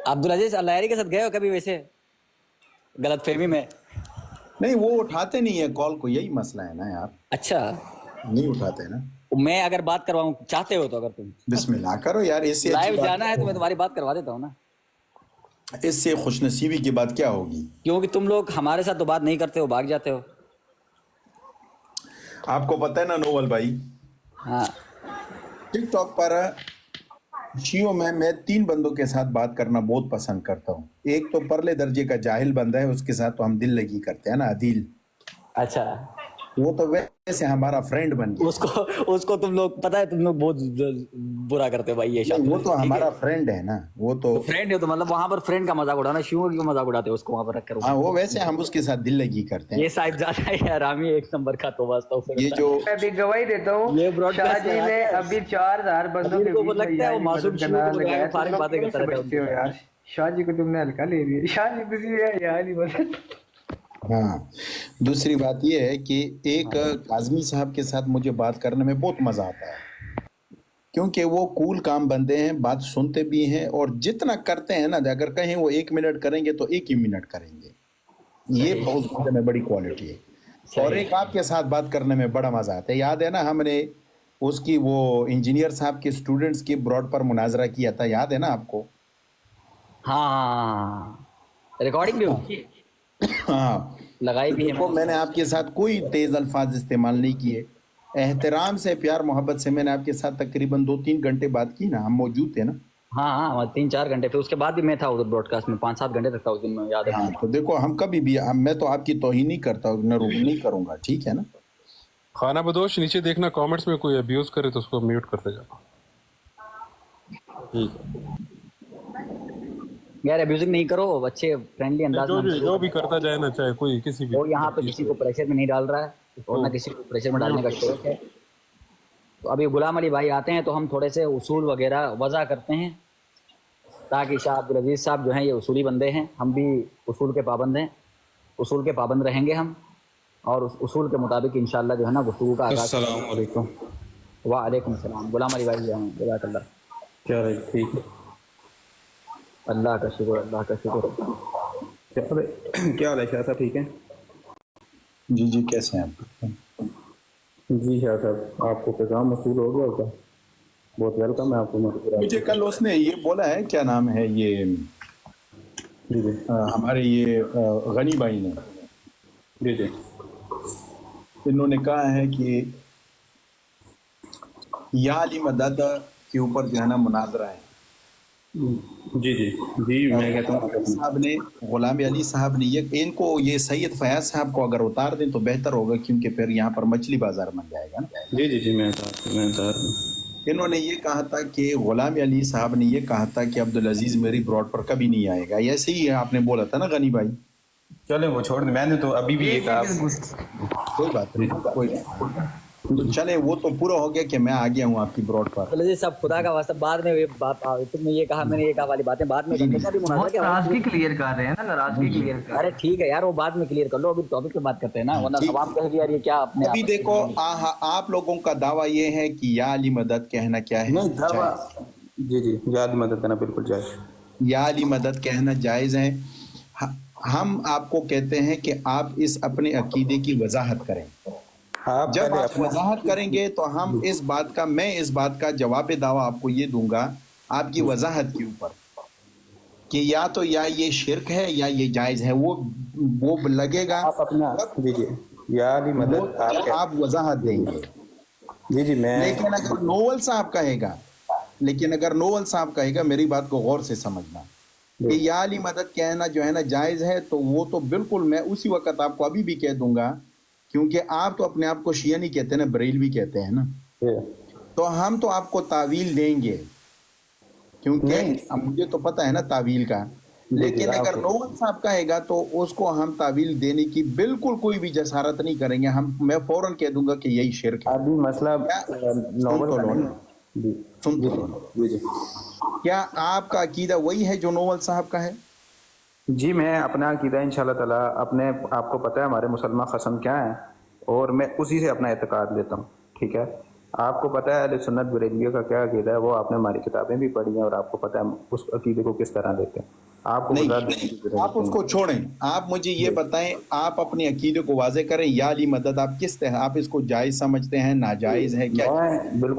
عبدالعزیز اللہیری کے ساتھ گئے ہو کبھی ویسے غلط فہمی میں؟ نہیں وہ اٹھاتے نہیں ہیں کال کو, یہی مسئلہ ہے نا یار. اچھا نہیں اٹھاتے نا. میں اگر بات کرواؤں چاہتے ہو تو اگر تم بسم اللہ کرو یار, اس سے لائیو جانا ہے تو میں تمہاری بات کروا دیتا ہوں نا. اس سے خوش نصیبی کی بات کیا ہوگی؟ کیونکہ تم لوگ ہمارے ساتھ تو بات نہیں کرتے ہو, بھاگ جاتے ہو. آپ کو پتہ ہے نا نوول بھائی, ہاں ٹک ٹاک پر شیعوں میں 3 بندوں کے ساتھ بات کرنا بہت پسند کرتا ہوں. ایک تو پرلے درجے کا جاہل بندہ ہے, اس کے ساتھ تو ہم دل لگی کرتے ہیں نا, عدیل. اچھا, وہ تو ویسے ہمارا فرینڈ بن گیا. اس کو تم لوگ پتہ ہے تم لوگ بہت برا کرتے ہو بھائی. یہ نہیں, وہ تو ٹھیک ہے, ہمارا فرینڈ ہے نا. وہ تو فرینڈ ہے تو مطلب وہاں پر فرینڈ کا مذاق اڑانا, شیعوں کی مذاق اڑاتے ہو اس کو وہاں پر رکھ کر. ہاں, وہ ویسے ہم اس کے ساتھ دل لگی کرتے ہیں. یہ صاحب زیادہ ہے حرامی, ایک نمبر کا. تو یہ جو میں بھی گواہی دیتا ہوں, یہ براڈ شاہ کاسٹ جی نے ابھی 4000 بندوں کے کو بیچ میں لگتا ہے وہ معصوم مدد کا شیعوں نام کو لگا لگایا. کے تم فارغ لوگ باتیں کیوں کرتا سے رہتا ہے. بچتے ہو یار؟ شاہ جی کو تم نے ہلکا لے لیا. شاہ جی کسی یار ہی مدد. ہاں, دوسری بات یہ ہے کہ ایک کاظمی صاحب کے ساتھ مجھے بات کرنے میں بہت مزہ آتا ہے, کیونکہ وہ کول کام بندے ہیں, بات سنتے بھی ہیں, اور جتنا کرتے ہیں نا, اگر کہیں وہ 1 منٹ کریں گے تو 1 ہی منٹ کریں گے. یہ بہت بندے میں بڑی کوالٹی ہے. اور ایک آپ کے ساتھ بات کرنے میں بڑا مزہ آتا ہے. یاد ہے نا ہم نے اس کی وہ انجینئر صاحب کے اسٹوڈنٹس کی براڈ پر مناظرہ کیا تھا, یاد ہے نا آپ کو؟ ہاں, ریکارڈنگ بھی ہوگی, ہاں, لگائی بھی ہے. دیکھو میں نے آپ کے ساتھ کوئی تیز الفاظ استعمال نہیں کیے, احترام سے, پیار محبت سے میں نے آپ کے ساتھ تقریباً 2-3 گھنٹے بات کی نا, ہم موجود تھے نا. ہاں 3-4 گھنٹے, پھر اس کے بعد بھی میں تھا ادھر براڈ کاسٹ میں, 5-7 گھنٹے تک تھا اس دن میں, یاد ہے. ہاں, تو دیکھو ہم کبھی بھی, میں تو آپ کی توہین نہیں کرتا, نہیں کروں گا, ٹھیک ہے نا. خانہ بدوش نیچے دیکھنا, کامنٹس میں کوئی ابیوز کرے تو اس کو میوٹ کرتے جانا. ٹھیک ہے یار, ابیوزنگ نہیں کرو, اچھے فرینڈلی انداز میں. جو بھی کرتا جائے نا, چاہے کوئی کسی بھی اور یہاں پہ تفتیش کسی کرے کو پریشر میں نہیں ڈال رہا ہے, اور نہ کسی کو پریشر میں ڈالنے کا شوق ہے. تو ابھی غلام علی بھائی آتے ہیں تو ہم تھوڑے سے اصول وغیرہ وضع کرتے ہیں, تاکہ شاہ عبدالعزیز صاحب جو ہیں یہ اصولی بندے ہیں, ہم بھی اصول کے پابند ہیں, اصول کے پابند رہیں گے ہم, اور اس اصول کے مطابق انشاءاللہ جو ہے نا گفتگو کا آغاز. السلام علیکم. وعلیکم السلام. غلام علی بھائی جو ہیں, جزاک اللہ. کیا رہے, ٹھیک ہے, اللہ کا شکر, اللہ کا شکر. کیا حال ہے شاہ صاحب, ٹھیک ہے؟ جی کیسے ہیں آپ؟ جی شاہ صاحب, آپ کو پیغام موصول ہو گیا ہوگا, بہت ویلکم ہے آپ کو. مجھے کل اس نے یہ بولا ہے, کیا نام ہے یہ, جی ہمارے یہ غنی بھائی نے, جی انہوں نے کہا ہے کہ یا علی مدد کے اوپر جو ہے نا مناظرہ ہے. جی میں کہتا ہوں غلام علی صاحب نے ان کو, یہ سید فیاض صاحب کو اگر اتار دیں تو بہتر ہوگا, کیونکہ پھر یہاں پر مچھلی بازار بن جائے گا نا. جی میں انہوں نے یہ کہا تھا کہ غلام علی صاحب نے یہ کہا تھا کہ عبدالعزیز میری براڈ پر کبھی نہیں آئے گا. ایسے ہی آپ نے بولا تھا نا غنی بھائی. چلے وہ چھوڑ دیں, میں نے تو ابھی بھی یہ کہا. کوئی بات نہیں, تو چلے وہ تو پورا ہو گیا کہ میں آ گیا ہوں آپ کی براڈ پر. عبدالعزیز صاحب خدا کا واسطہ, بعد میں بات, تم نے یہ کہا, میں نے یہ کہا والی باتیں بعد میں ناراضگی کلیئر کر رہے ہیں نا, ناراضگی کلیئر کر. ارے ٹھیک ہے یار, وہ بعد میں کلیئر کر لو, ابھی ٹاپک پہ بات کرتے ہیں نا, ورنہ عوام کہے گی یار یہ کیا اپنے. ابھی دیکھو آپ لوگوں کا دعویٰ یہ ہے کہ یا علی مدد کہنا کیا ہے, جی یا علی مدد کہنا بالکل جائز, یا علی مدد کہنا جائز ہے. ہم آپ کو کہتے ہیں کہ آپ اس اپنے عقیدے کی وضاحت کریں. جب آپ وضاحت کریں گے تو ہم میں اس بات کا جواب دعویٰ آپ کو یہ دوں گا آپ کی وضاحت کے اوپر, کہ یا تو یہ شرک ہے یا یہ جائز ہے, وہ لگے گا آپ اپنا یا علی مدد آپ وضاحت دیں گے. میں لیکن اگر نوول صاحب کہے گا, میری بات کو غور سے سمجھنا, کہ یا علی مدد کہنا جو ہے نا جائز ہے, تو وہ تو بالکل میں اسی وقت آپ کو ابھی بھی کہہ دوں گا, کیونکہ آپ تو اپنے آپ کو شیعہ نہیں کہتے نا, بریلوی کہتے ہیں نا, تو ہم تو آپ کو تعویل دیں گے, کیونکہ مجھے تو پتہ ہے نا تعویل کا. لیکن اگر نوول صاحب کہے گا تو اس کو ہم تعویل دینے کی بالکل کوئی بھی جسارت نہیں کریں گے. میں فوراً کہہ دوں گا کہ یہی شرک ہے. ابھی مسئلہ سن تو لو, کیا آپ کا عقیدہ وہی ہے جو نوول صاحب کا ہے؟ جی میں اپنا عقیدہ انشاءاللہ تعالیٰ آپ کو پتہ ہے ہمارے مسلمان قسم کیا ہیں, اور میں اسی سے اپنا اعتقاد لیتا ہوں, ٹھیک ہے. آپ کو پتہ ہے اہل سنت بریلویوں کا کیا عقیدہ ہے، وہ آپ نے ہماری کتابیں بھی پڑھی ہیں اور آپ کو پتہ ہے ہم اس عقیدے کو کس طرح دیتے ہیں، آپ کو وضاحت دینے کی نہیں، ضرورت آپ اس نہیں کو چھوڑیں، آپ مجھے یہ بتائیں، آپ اپنے عقیدے کو واضح کریں، یا علی مدد آپ کس طرح، آپ اس کو جائز سمجھتے ہیں، ناجائز ہے، کیا؟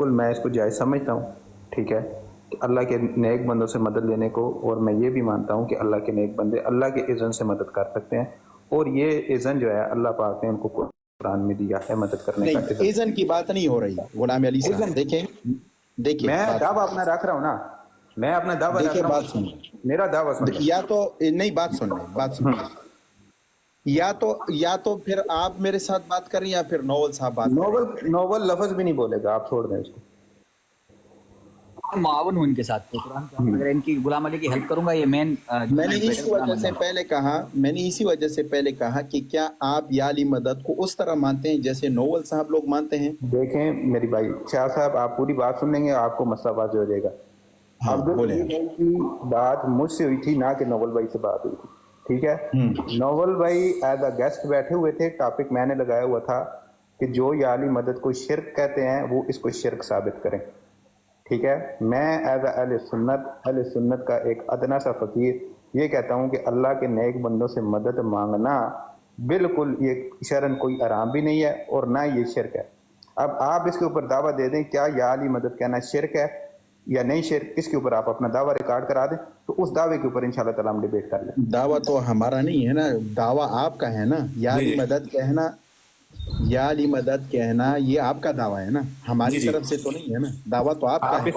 میں اس کو جائز سمجھتا ہوں، ٹھیک ہے، کہ اللہ کے نیک بندوں سے مدد لینے کو، اور میں یہ بھی مانتا ہوں کہ اللہ کے نیک بندے اللہ کے اذن سے مدد کر سکتے ہیں، اور یہ اذن جو ہے اللہ پاک نے ان کو قرآن میں دیا ہے مدد کرنے کا نہیں، اذن کی بات نہیں ہو رہی غلام علی صاحب، دیکھیں میں بات دعویٰ اپنا رکھ رہا ہوں نا، میں اپنا دعویٰ رکھ دیکھیں رہا بات ہوں، سنیں، میرا دعویٰ سن لیں۔ یا تو نہیں، بات سنیں، یا تو پھر آپ میرے ساتھ بات کریں یا پھر نوول صاحب بات کریں۔ نوول لفظ بھی نہیں بولے گا، آپ چھوڑ دیں اس کو۔ معاون ہوں ان کے ساتھ، قرآن کا اگر ان کی غلام علی کی ہیلپ کروں گا، یہ مین میں نے اسی وجہ سے پہلے کہا کہ کیا آپ یا علی مدد کو اس طرح مانتے ہیں جیسے نوول صاحب لوگ مانتے ہیں؟ دیکھیں میری بھائی شاہ صاحب، آپ پوری بات سن لیں گے آپ کو مسئلہ واضح ہو جائے گا۔ ہاں عبد بولیں۔ العزیز بھائی کی بات مجھ سے ہوئی تھی، نہ کہ نوول بھائی سے بات ہوئی تھی، ٹھیک ہے۔ نوول بھائی ایز اے گیسٹ بیٹھے ہوئے تھے، ٹاپک میں نے لگایا ہوا تھا کہ جو یا علی مدد کو شرک کہتے ہیں وہ اس کو شرک ثابت کریں، ٹھیک ہے۔ میں ایز اے اہل سنت کا ایک ادنا سا فقیر یہ کہتا ہوں کہ اللہ کے نیک بندوں سے مدد مانگنا بالکل یہ شرعن کوئی حرام بھی نہیں ہے اور نہ یہ شرک ہے۔ اب آپ اس کے اوپر دعویٰ دے دیں کیا یا علی مدد کہنا شرک ہے یا نہیں شرک، اس کے اوپر آپ اپنا دعویٰ ریکارڈ کرا دیں تو اس دعوے کے اوپر انشاءاللہ تعالیٰ ہم ڈیبیٹ کر لیں۔ دعویٰ تو ہمارا نہیں ہے نا، دعویٰ آپ کا ہے نا، یا علی مدد کہنا، یا علی مدد کہنا یہ آپ کا دعویٰ ہے نا، ہماری طرف سے تو نہیں ہے نا، دعویٰ تو آپ کا ہے۔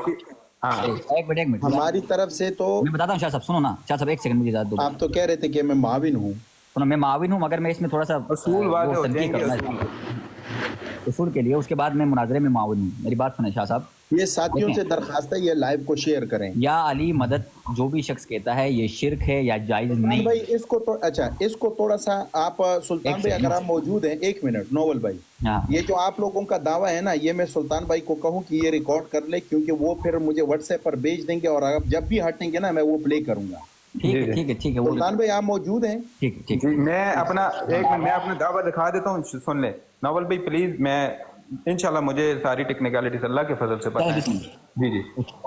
ایک منٹ ہماری طرف سے تو میں بتاتا ہوں شاہ صاحب، سنو نا شاہ صاحب، ایک سیکنڈ مجھے اجازت دو۔ آپ تو کہہ رہے تھے کہ میں معاون ہوں۔ سنو، میں معاون ہوں مگر میں اس میں تھوڑا سا اصول واضح ہو تنقید جائیں گے، کرنا اصول کے لیے، اس کے بعد میں مناظرے میں معاون ہوں۔ میری بات سنیں شاہ صاحب، یہ ساتھیوں سے درخواست ہے یہ لائیو کو شیئر کریں۔ یا علی مدد جو بھی شخص کہتا ہے یہ شرک ہے یا جائز نہیں، بھائی اس کو تو اچھا، اس کو تھوڑا سا آپ سلطان بھائی اگر آپ موجود ہیں، ایک منٹ نوول بھائی، یہ جو آپ لوگوں کا دعویٰ ہے نا، یہ میں سلطان بھائی کو کہوں کہ یہ ریکارڈ کر لے، کیونکہ وہ پھر مجھے واٹس ایپ پر بھیج دیں گے اور آپ جب بھی ہٹیں گے نا میں وہ پلے کروں گا۔ ٹھیک ہے سلطان بھائی آپ موجود ہیں؟ ٹھیک میں اپنا دعویٰ دکھا دیتا ہوں، سن لیں نوول بھائی پلیز۔ میں انشاءاللہ مجھے ساری ٹیکنیکلٹیز اللہ کے فضل سے پتہ ہے۔ جی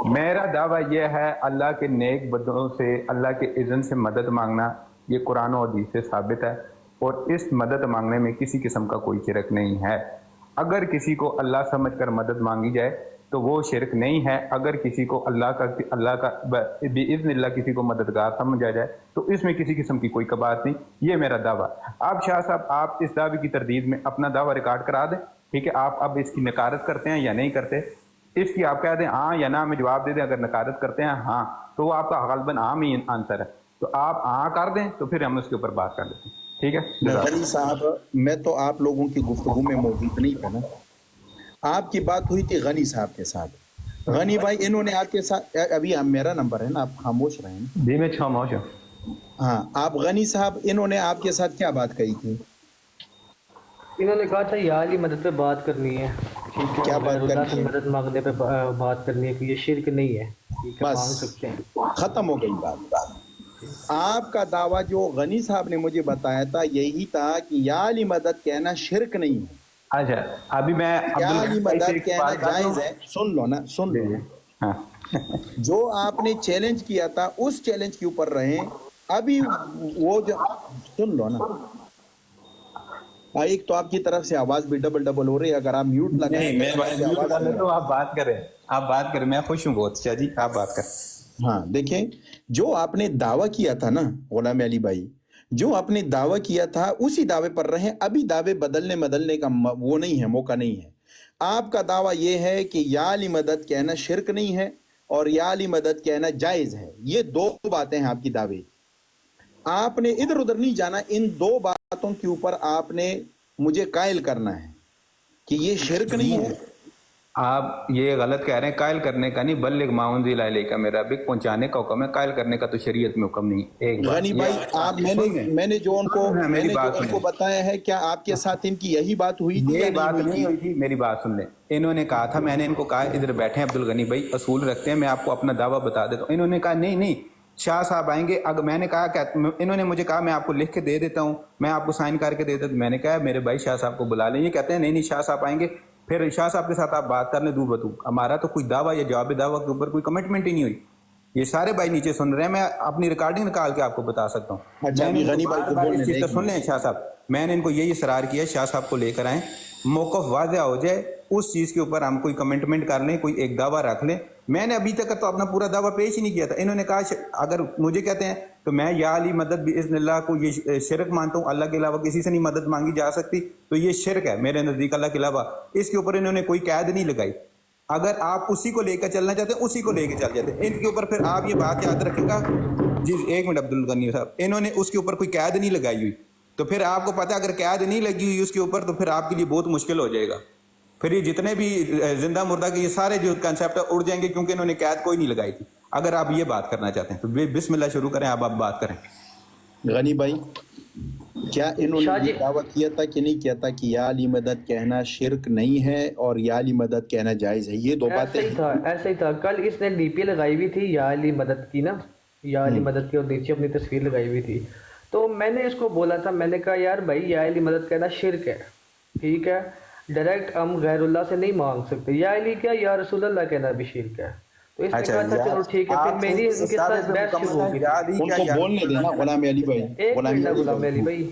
میرا دعویٰ یہ ہے اللہ کے نیک بندوں سے اللہ کے اذن سے مدد مانگنا یہ قرآن و حدیث سے ثابت ہے، اور اس مدد مانگنے میں کسی قسم کا کوئی شرک نہیں ہے۔ اگر کسی کو اللہ سمجھ کر مدد مانگی جائے تو وہ شرک نہیں ہے، اگر کسی کو اللہ کا باذن اللہ کسی کو مددگار سمجھا جائے تو اس میں کسی قسم کی کوئی کباہت نہیں۔ یہ میرا دعویٰ۔ آپ شاہ صاحب آپ اس دعوے کی تردید میں اپنا دعویٰ ریکارڈ کرا دیں، ٹھیک ہے۔ آپ اب اس کی نکارت کرتے ہیں یا نہیں کرتے، اس کی آپ کہہ دیں ہاں یا نہ میں جواب دے دیں۔ اگر نکارت کرتے ہیں ہاں تو وہ آپ کا غالباً عام ہی آنسر ہے، تو آپ ہاں کر دیں تو پھر ہم اس کے اوپر بات کر لیتے ہیں، ٹھیک ہے۔ غنی صاحب میں تو آپ لوگوں کی گفتگو میں موجود نہیں تھا نا، آپ کی بات ہوئی تھی غنی صاحب کے ساتھ۔ غنی بھائی انہوں نے آپ کے ساتھ، ابھی میرا نمبر ہے نا، آپ خاموش رہیں نا۔ جی میں خاموش ہوں۔ ہاں آپ غنی صاحب انہوں نے آپ کے ساتھ کیا بات کہی تھی؟ انہوں نے کہا تھا یا علی مدد پہ بات کرنی ہے، ٹھیک ہے، کیا بات اللہ کرنی سے ہے؟ مدد مانگنے پہ بات کرنی ہے کہ یہ شرک نہیں ہے، ٹھیک ہے، بس مانگ سکتے ہیں۔ ختم ہو گئی بات۔ آپ کا دعویٰ جو غنی صاحب نے مجھے بتایا تھا یہی تھا کہ یا علی مدد کہنا شرک نہیں ہے، اچھا ابھی میں یا علی مدد کہنا جائز ہے۔ سن لو نا، سن لو، جو آپ نے چیلنج کیا تھا اس چیلنج کے اوپر رہیں۔ ابھی وہ جو سن لو نا، ایک تو آپ کی طرف سے آواز بھی ڈبل ہو رہی ہے، اگر آپ میوٹ لگائیں تو آپ بات کریں، میں خوش ہوں بہت۔ شاہ جی آپ بات کریں۔ ہاں دیکھیں، جو آپ نے دعویٰ کیا تھا نا غلام علی بھائی، جو آپ نے دعویٰ کیا تھا اسی دعوے پر رہیں۔ ابھی دعوے بدلنے کا وہ نہیں ہے، موقع نہیں ہے۔ آپ کا دعویٰ یہ ہے کہ یا علی مدد کہنا شرک نہیں ہے اور یا علی مدد کہنا جائز ہے، یہ دو باتیں ہیں آپ کی دعوے۔ آپ نے ادھر ادھر نہیں جانا، ان دو باتوں کے اوپر آپ نے مجھے قائل کرنا ہے کہ یہ شرک نہیں ہے۔ آپ یہ غلط کہہ رہے ہیں، قائل کرنے کا نہیں، بلغ ما انزل الیک کا میرا بھی پہنچانے کا حکم ہے، قائل کرنے کا تو شریعت میں حکم نہیں۔ ایک بات غنی بھائی، آپ میں نے جو ان کو بتایا ہے، کیا آپ کے ساتھ ان کی یہی بات ہوئی تھی یا یہ نہیں بات ہوئی نہیں تھی؟ ہوئی تھی، میری بات سن لیں۔ انہوں نے کہا تھا، میں نے ان کو کہا ادھر بیٹھے ہیں عبدالغنی بھائی اصول رکھتے ہیں، میں آپ کو اپنا دعویٰ بتا دیتا ہوں۔ انہوں نے کہا نہیں شاہ صاحب آئیں گے۔ اگر میں نے کہا کہ انہوں نے مجھے کہا میں آپ کو لکھ کے دے دیتا ہوں، میں آپ کو سائن کر کے دے دیتا ہوں، میں نے کہا میرے بھائی شاہ صاحب کو بلا لیں۔ یہ کہتے ہیں نہیں شاہ صاحب آئیں گے۔ پھر شاہ صاحب کے ساتھ آپ بات کر لیں دو بتو. ہمارا تو کوئی دعویٰ یا جواب دعویٰ کے اوپر کوئی کمٹمنٹ ہی نہیں ہوئی. یہ سارے بھائی نیچے سن رہے ہیں, میں اپنی ریکارڈنگ نکال کے آپ کو بتا سکتا ہوں. اچھا ابھی غنی بھائی کو بولنے اس چیز کا سن لیں شاہ صاحب, میں نے ان کو یہی اصرار کیا شاہ صاحب کو لے کر آئیں, موقف واضح ہو جائے, اس چیز کے اوپر ہم کوئی کمنٹمنٹ کر لیں, کوئی ایک دعویٰ رکھ لیں. میں نے ابھی تک تو اپنا پورا دعویٰ پیش ہی نہیں کیا تھا. انہوں نے کہا اگر مجھے کہتے ہیں تو میں یا علی مدد باذن اللہ کو یہ شرک مانتا ہوں, اللہ کے علاوہ کسی سے نہیں مدد مانگی جا سکتی, تو یہ شرک ہے میرے نزدیک اللہ کے علاوہ. اس کے اوپر انہوں نے کوئی قید نہیں لگائی. اگر آپ اسی کو لے کر چلنا چاہتے ہیں اسی کو لے کے چل جاتے ہیں. ان کے اوپر پھر آپ یہ بات یاد رکھیں گا جی, ایک منٹ عبدالغنی صاحب, انہوں نے اس کے اوپر کوئی قید نہیں لگائی ہوئی, تو پھر آپ کو پتہ ہے اگر قید نہیں لگی ہوئی اس کے اوپر تو پھر آپ کے لیے بہت مشکل ہو جائے گا. پھر یہ جتنے بھی زندہ مردہ کے یہ سارے جو کنسیپٹ اڑ جائیں گے, کیونکہ انہوں نے قید کوئی نہیں لگائی تھی. اگر آپ یہ بات کرنا چاہتے ہیں تو بسم اللہ شروع کریں, آپ بات کریں. غنی بھائی کیا انہوں نے یہ دعویٰ کیا تھا کہ نہیں کیا تھا کہ یا علی مدد کہنا شرک نہیں ہے اور یا علی مدد کہنا جائز ہے؟ یہ دو باتیں ایسا ہی تھا. کل اس نے ڈی پی لگائی ہوئی تھی یا علی مدد کی نا, یا علی مدد کی, اور نیچے اپنی تصویر لگائی ہوئی تھی. تو میں نے اس کو بولا تھا, میں نے کہا یار بھائی یا علی مدد کہنا شرک ہے, ٹھیک ہے, ڈائریکٹ ہم غیر اللہ سے نہیں مانگ سکتے. یا علی کیا یا رسول اللہ کہنا بھی شرک ہے. تو اس نے کہا تھا چلو ٹھیک ہے. پھر میری ان کے ساتھ بحث شروع ہوگی. ان کو بولنے دینا غلام علی بھائی. غلام علی بھائی,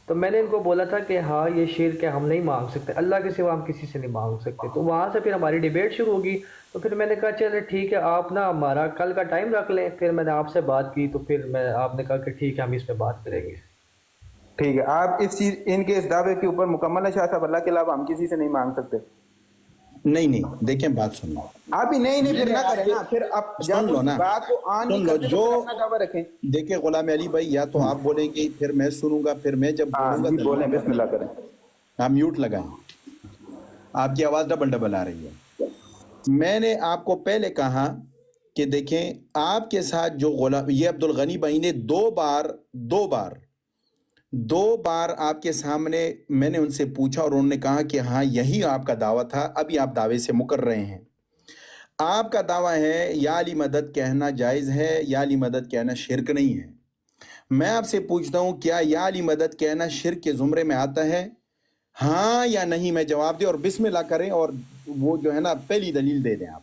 تو میں نے ان کو بولا تھا کہ ہاں یہ شرک ہے, ہم نہیں مانگ سکتے, اللہ کے سوا ہم کسی سے نہیں مانگ سکتے. تو وہاں سے پھر ہماری ڈیبیٹ شروع ہوگی. تو پھر میں نے کہا چلے ٹھیک ہے, آپ نا ہمارا کل کا ٹائم رکھ لیں. پھر میں نے آپ سے بات کی, تو پھر آپ نے کہا کہ ٹھیک ہے ہم اس پہ بات کریں گے. ٹھیک ہے, آپ اس چیز ان کے اس دعوے کے اوپر مکمل ہے شاہ صاحب, اللہ کے علاوہ ہم کسی سے نہیں مانگ سکتے؟ نہیں دیکھیں بات سن لو آپ ہی نہیں پھر نہ کریں نا, پھر آپ سن لو نا, بات کو آن نہیں کرتے تو پھر اپنا دعویٰ رکھیں. دیکھیں غلام علی بھائی, یا تو آپ بولیں گے پھر میں سنوں گا, پھر میں جب بولوں گا بولیں بسم اللہ کریں. آپ میوٹ لگائیں, آپ کی آواز ڈبل آ رہی ہے. میں نے آپ کو پہلے کہا کہ دیکھیں آپ کے ساتھ جو غلام یہ عبدالغنی بھائی نے دو بار آپ کے سامنے میں نے ان سے پوچھا اور انہوں نے کہا کہ ہاں یہی آپ کا دعویٰ تھا, ابھی آپ دعوے سے مکر رہے ہیں. آپ کا دعویٰ ہے یا علی مدد کہنا جائز ہے, یا علی مدد کہنا شرک نہیں ہے. میں آپ سے پوچھتا ہوں کیا یا علی مدد کہنا شرک کے زمرے میں آتا ہے؟ ہاں یا نہیں میں جواب دیں اور بسم اللہ کریں, اور وہ جو ہے نا پہلی دلیل دے دیں آپ.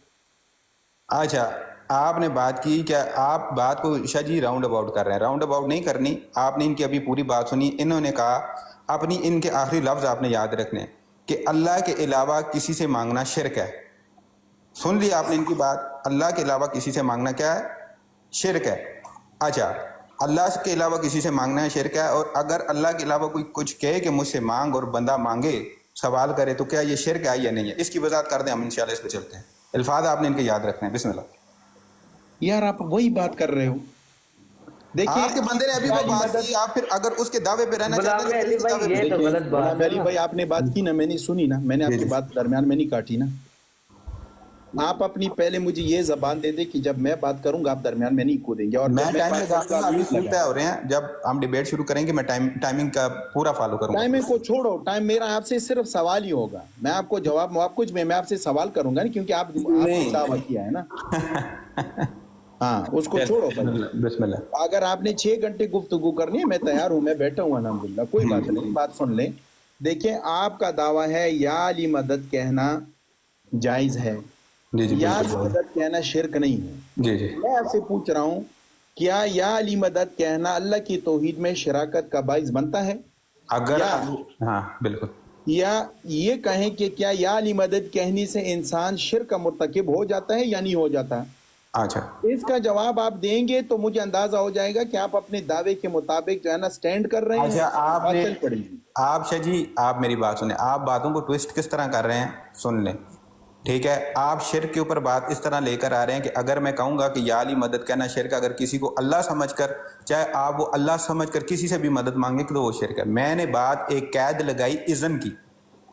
اچھا, آپ نے بات کی, کیا آپ بات کو شاہ جی راؤنڈ اباؤٹ کر رہے ہیں؟ راؤنڈ اباؤٹ نہیں کرنی, آپ نے ان کی ابھی پوری بات سنی. انہوں نے کہا اپنی ان کے آخری لفظ آپ نے یاد رکھنے کہ اللہ کے علاوہ کسی سے مانگنا شرک ہے. سن لی آپ نے ان کی بات, اللہ کے علاوہ کسی سے مانگنا کیا ہے؟ شرک ہے. اچھا, اللہ کے علاوہ کسی سے مانگنا ہے شرک ہے, اور اگر اللہ کے علاوہ کوئی کچھ کہے کہ مجھ سے مانگ اور بندہ مانگے سوال کرے تو کیا یہ شرک ہے یا نہیں ہے؟ اس کی وضاحت کر دیں, ہم انشاءاللہ اس پہ چلتے ہیں. الفاظ آپ نے ان کے یاد رکھنے ہیں, بسم اللہ. یار آپ وہی بات کر رہے ہو. دیکھیں آپ کے بندے نے ابھی وہ بات کی, آپ پھر اگر اس کے دعوے پہ رہنا چاہتے ہیں تو غلام علی بھائی آپ نے بات کی نا, میں نے سنی نا, میں نے آپ کی بات درمیان میں نہیں کاٹی نا. آپ اپنی پہلے مجھے یہ زبان دے دیں کہ جب میں بات کروں گا آپ درمیان میں نہیں کودیں گے, اور میں ٹائم لگاتا ہوں. ابھی سنتے ہو رہے ہیں, جب ہم ڈیبیٹ شروع کریں گے میں ٹائمنگ کا پورا فالو کروں گا. ٹائمنگ کو چھوڑو, ٹائم میرا آپ سے صرف سوال ہی ہوگا, میں آپ کو جواب کچھ میں آپ سے سوال کروں گا نہیں, کیونکہ آپ نے دعویٰ کیا ہے نا. ہاں اس کو چھوڑو بسم اللہ. اگر آپ نے 6 گھنٹے گفتگو کرنی ہے میں تیار ہوں, میں بیٹھا ہوں الحمدللہ, کوئی بات نہیں. بات سن لیں. دیکھیں آپ کا دعویٰ ہے یا علی مدد کہنا جائز ہے, یا علی مدد کہنا شرک نہیں ہے. میں آپ سے پوچھ رہا ہوں کیا یا علی مدد کہنا اللہ کی توحید میں شراکت کا باعث بنتا ہے؟ اگر ہاں بالکل. یا یہ کہیں کہ کیا یا علی مدد کہنے سے انسان شرک کا مرتکب ہو جاتا ہے یا نہیں ہو جاتا؟ اچھا, اس کا جواب آپ دیں گے تو مجھے اندازہ ہو جائے گا کہ آپ اپنے دعوے کے مطابق جو ہے نا سٹینڈ کر رہے ہیں. اچھا, آپ شاہ جی آپ میری بات سنیں, آپ باتوں کو ٹویسٹ کس طرح کر رہے ہیں سن لیں. ٹھیک ہے, آپ شرک کے اوپر بات اس طرح لے کر آ رہے ہیں کہ اگر میں کہوں گا کہ یا علی مدد کہنا شرک, اگر کسی کو اللہ سمجھ کر, چاہے آپ وہ اللہ سمجھ کر کسی سے بھی مدد مانگے تو وہ شرک ہے. میں نے بات ایک قید لگائی اذن کی,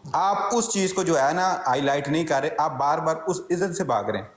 آپ اس چیز کو جو ہے نا ہائی لائٹ نہیں کر رہے, آپ بار بار اس اذن سے بھاگ رہے ہیں.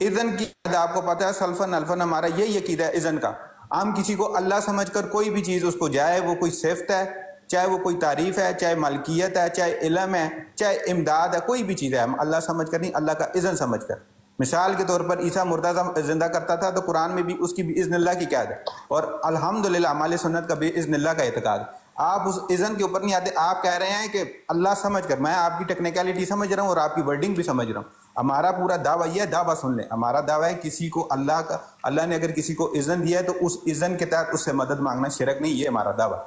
اذن کی آپ کو پتہ ہے سلفن الفن ہمارا یہی عقیدہ ہے اذن کا. ہم کسی کو اللہ سمجھ کر کوئی بھی چیز اس کو جائے, وہ کوئی صفت ہے, چاہے وہ کوئی تعریف ہے, چاہے ملکیت ہے, چاہے علم ہے, چاہے امداد ہے, کوئی بھی چیز ہے, ہم اللہ سمجھ کر نہیں, اللہ کا اذن سمجھ کر. مثال کے طور پر عیسیٰ مردہ زندہ کرتا تھا تو قرآن میں بھی اس کی بھی اذن اللہ کی قید ہے, اور الحمدللہ ہمارے سنت کا بھی اذن اللہ کا اعتقاد. آپ اس اذن کے اوپر نہیں آتے. آپ کہہ رہے ہیں کہ اللہ سمجھ کر, میں آپ کی ٹیکنیکلٹی سمجھ رہا ہوں اور آپ کی ورڈنگ بھی سمجھ رہا ہوں. ہمارا پورا دعویٰ یہ ہے, دعویٰ سن لیں, ہمارا دعویٰ ہے کسی کو اللہ نے اگر کسی کو اذن دیا ہے تو اس اذن کے تحت اس سے مدد مانگنا شرک نہیں, یہ ہمارا دعویٰ.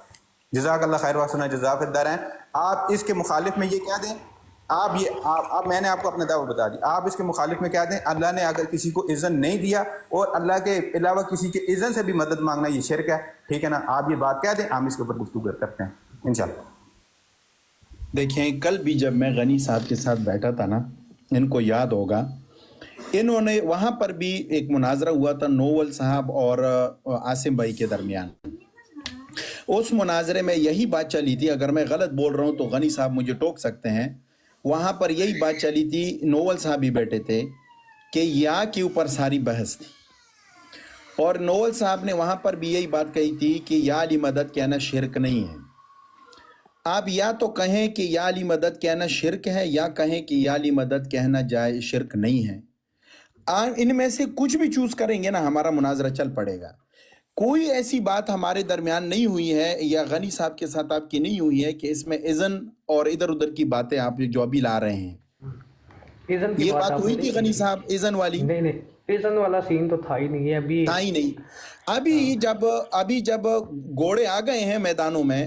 جزاک اللہ خیر واسنہ جزا فی الدارین. آپ اس کے مخالف میں یہ کہہ دیں, آپ میں نے آپ کو اپنا دعویٰ بتا دیا, آپ اس کے مخالف میں کہہ دیں اللہ نے اگر کسی کو اذن نہیں دیا اور اللہ کے علاوہ کسی کے اذن سے بھی مدد مانگنا یہ شرک ہے, ٹھیک ہے نا, آپ یہ بات کہہ دیں, ہم اس کے اوپر گفتگو کرتے ہیں انشاءاللہ. دیکھیں کل بھی جب میں غنی صاحب کے ساتھ بیٹھا تھا نا, ان کو یاد ہوگا, انہوں نے وہاں پر بھی ایک مناظرہ ہوا تھا نوول صاحب اور عاصم بھائی کے درمیان. اس مناظرے میں یہی بات چلی تھی, اگر میں غلط بول رہا ہوں تو غنی صاحب مجھے ٹوک سکتے ہیں, وہاں پر یہی بات چلی تھی, نوول صاحب بھی بیٹھے تھے, کہ یا کے اوپر ساری بحث تھی, اور نوول صاحب نے وہاں پر بھی یہی بات کہی تھی کہ یا علی مدد کہنا شرک نہیں ہے. آپ یا تو کہیں کہ یا علی مدد کہنا شرک ہے, یا کہیں کہ یا علی مدد کہنا جائز شرک نہیں ہے. ان میں سے کچھ بھی چوز کریں گے نا, ہمارا مناظرہ چل پڑے گا. کوئی ایسی بات ہمارے درمیان نہیں ہوئی ہے, یا غنی صاحب کے ساتھ آپ کی نہیں ہوئی ہے, کہ اس میں اذن اور ادھر ادھر کی باتیں آپ جو ابھی لا رہے ہیں. یہ بات ہوئی تھی غنی صاحب اذن والی؟ نہیں, اذن والا سین تو تھا ہی نہیں ہے, ابھی تھا ہی نہیں. ابھی جب گھوڑے آ گئے ہیں میدانوں میں,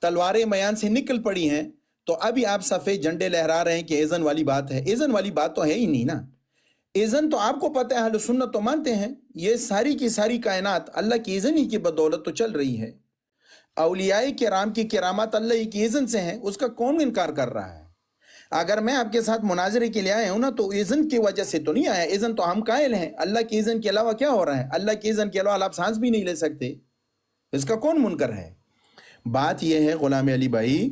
تلواریں میان سے نکل پڑی ہیں, تو ابھی آپ سفید جھنڈے لہرا رہے ہیں کہ اذن والی بات ہے. اذن والی بات تو ہے ہی نہیں نا. اذن تو آپ کو پتہ ہے, اہل سنت تو مانتے ہیں, یہ ساری کی ساری کائنات اللہ کی اذن ہی کی بدولت تو چل رہی ہے. اولیاء کرام کی کرامات اللہ کی اذن سے ہیں, اس کا کون انکار کر رہا ہے؟ اگر میں آپ کے ساتھ مناظرے کے لیے آیا ہوں نا, تو اذن کی وجہ سے تو نہیں آیا, اذن تو ہم قائل ہیں. اللہ کی اذن کے علاوہ کیا ہو رہا ہے؟ اللہ کی اذن کے علاوہ آپ سانس بھی نہیں لے سکتے, اس کا کون منکر ہے؟ بات یہ ہے غلام علی بھائی,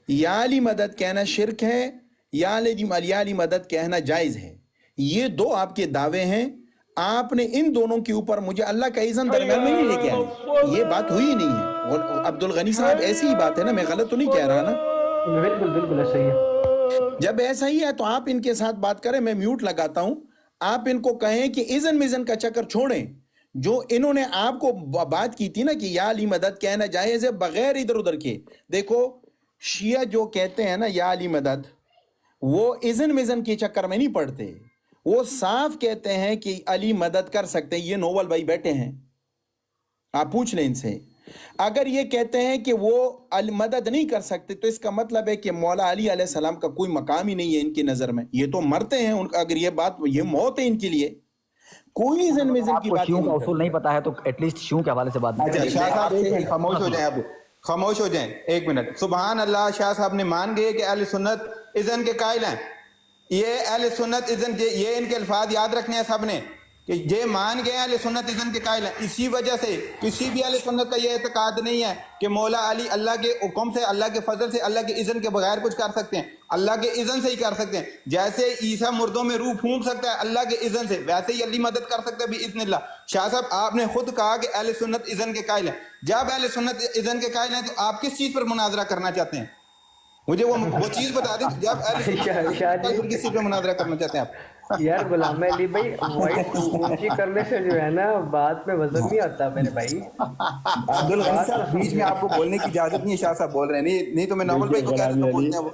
یا علی مدد کہنا شرک ہے, یا علی مدد کہنا جائز ہے. یہ دو آپ کے دعوے ہیں, آپ نے ان دونوں کے اوپر مجھے اللہ کا اذن درمیان میں نہیں لے کے آئے. یہ بات ہوئی نہیں ہے. عبد الغنی صاحب ایسی ہی بات ہے نا, میں غلط تو نہیں کہہ رہا نا؟ بالکل ایسا ہی ہے. جب ایسا ہی ہے تو آپ ان کے ساتھ بات کریں, میں میوٹ لگاتا ہوں. آپ ان کو کہیں کہ اذن کا چکر چھوڑیں. جو انہوں نے آپ کو بات کی تھی نا کہ یا علی مدد کہنا جائز ہے بغیر ادھر ادھر کے, دیکھو شیعہ جو کہتے ہیں نا یا علی مدد, وہ اذن کے چکر میں نہیں پڑتے. وہ صاف کہتے ہیں کہ علی مدد کر سکتے ہیں. یہ نوول بھائی بیٹھے ہیں, آپ پوچھ لیں ان سے. اگر یہ کہتے ہیں کہ وہ مدد نہیں کر سکتے, تو اس کا مطلب ہے کہ مولا علی علیہ السلام کا کوئی مقام ہی نہیں ہے ان کی نظر میں. یہ تو مرتے ہیں, اگر یہ موت ہے ان کے لیے. کوئی اذن کی بات شیوں کا اصول نہیں پتا ہے تو ایٹ لیسٹ شیوں کے حوالے سے بات اچھا شاہ صاحب خاموش ہو جائیں, اب خاموش ہو جائیں 1 منٹ. سبحان اللہ, شاہ صاحب نے مان گئے کہ اہل سنت اذن کے قائل ہیں. یہ اہل سنت اذن کے, یہ ان کے الفاظ یاد رکھنے ہیں سب نے, کہ یہ مان گئے اہل سنت اذن کے قائل ہیں. اسی وجہ سے کسی بھی اہل سنت کا یہ اعتقاد نہیں ہے کہ مولا علی اللہ کے حکم سے, اللہ کے فضل سے, اللہ کے اذن کے بغیر کچھ کر سکتے ہیں. اللہ کے اذن سے ہی کر سکتے ہیں. جیسے عیسیٰ مردوں میں روح پھونک سکتا ہے اللہ کے اذن سے, ویسے ہی علی مدد کر سکتا ہے باذن اللہ. شاہ صاحب آپ نے خود کہا کہ اہل سنت اذن کے قائل ہیں. جب اہل سنت اذن کے قائل ہیں تو آپ کس چیز پر مناظرہ کرنا چاہتے ہیں؟ مجھے وہ چیز بتا دیں. جب اہل سنت کس چیز پر مناظرہ کرنا چاہتے ہیں آپ؟ یار غلام علی بھائی, وائس اونچی کرنے سے جو ہے نا بات میں وزن نہیں آتا میرے بھائی. عبد الغنی صاحب بیچ میں آپ کو بولنے کی اجازت نہیں ہے, شاہ صاحب بول رہے ہیں. نہیں تو میں ناول بھائی کو کہہ دیتا ہوں, بولتے ہیں وہ.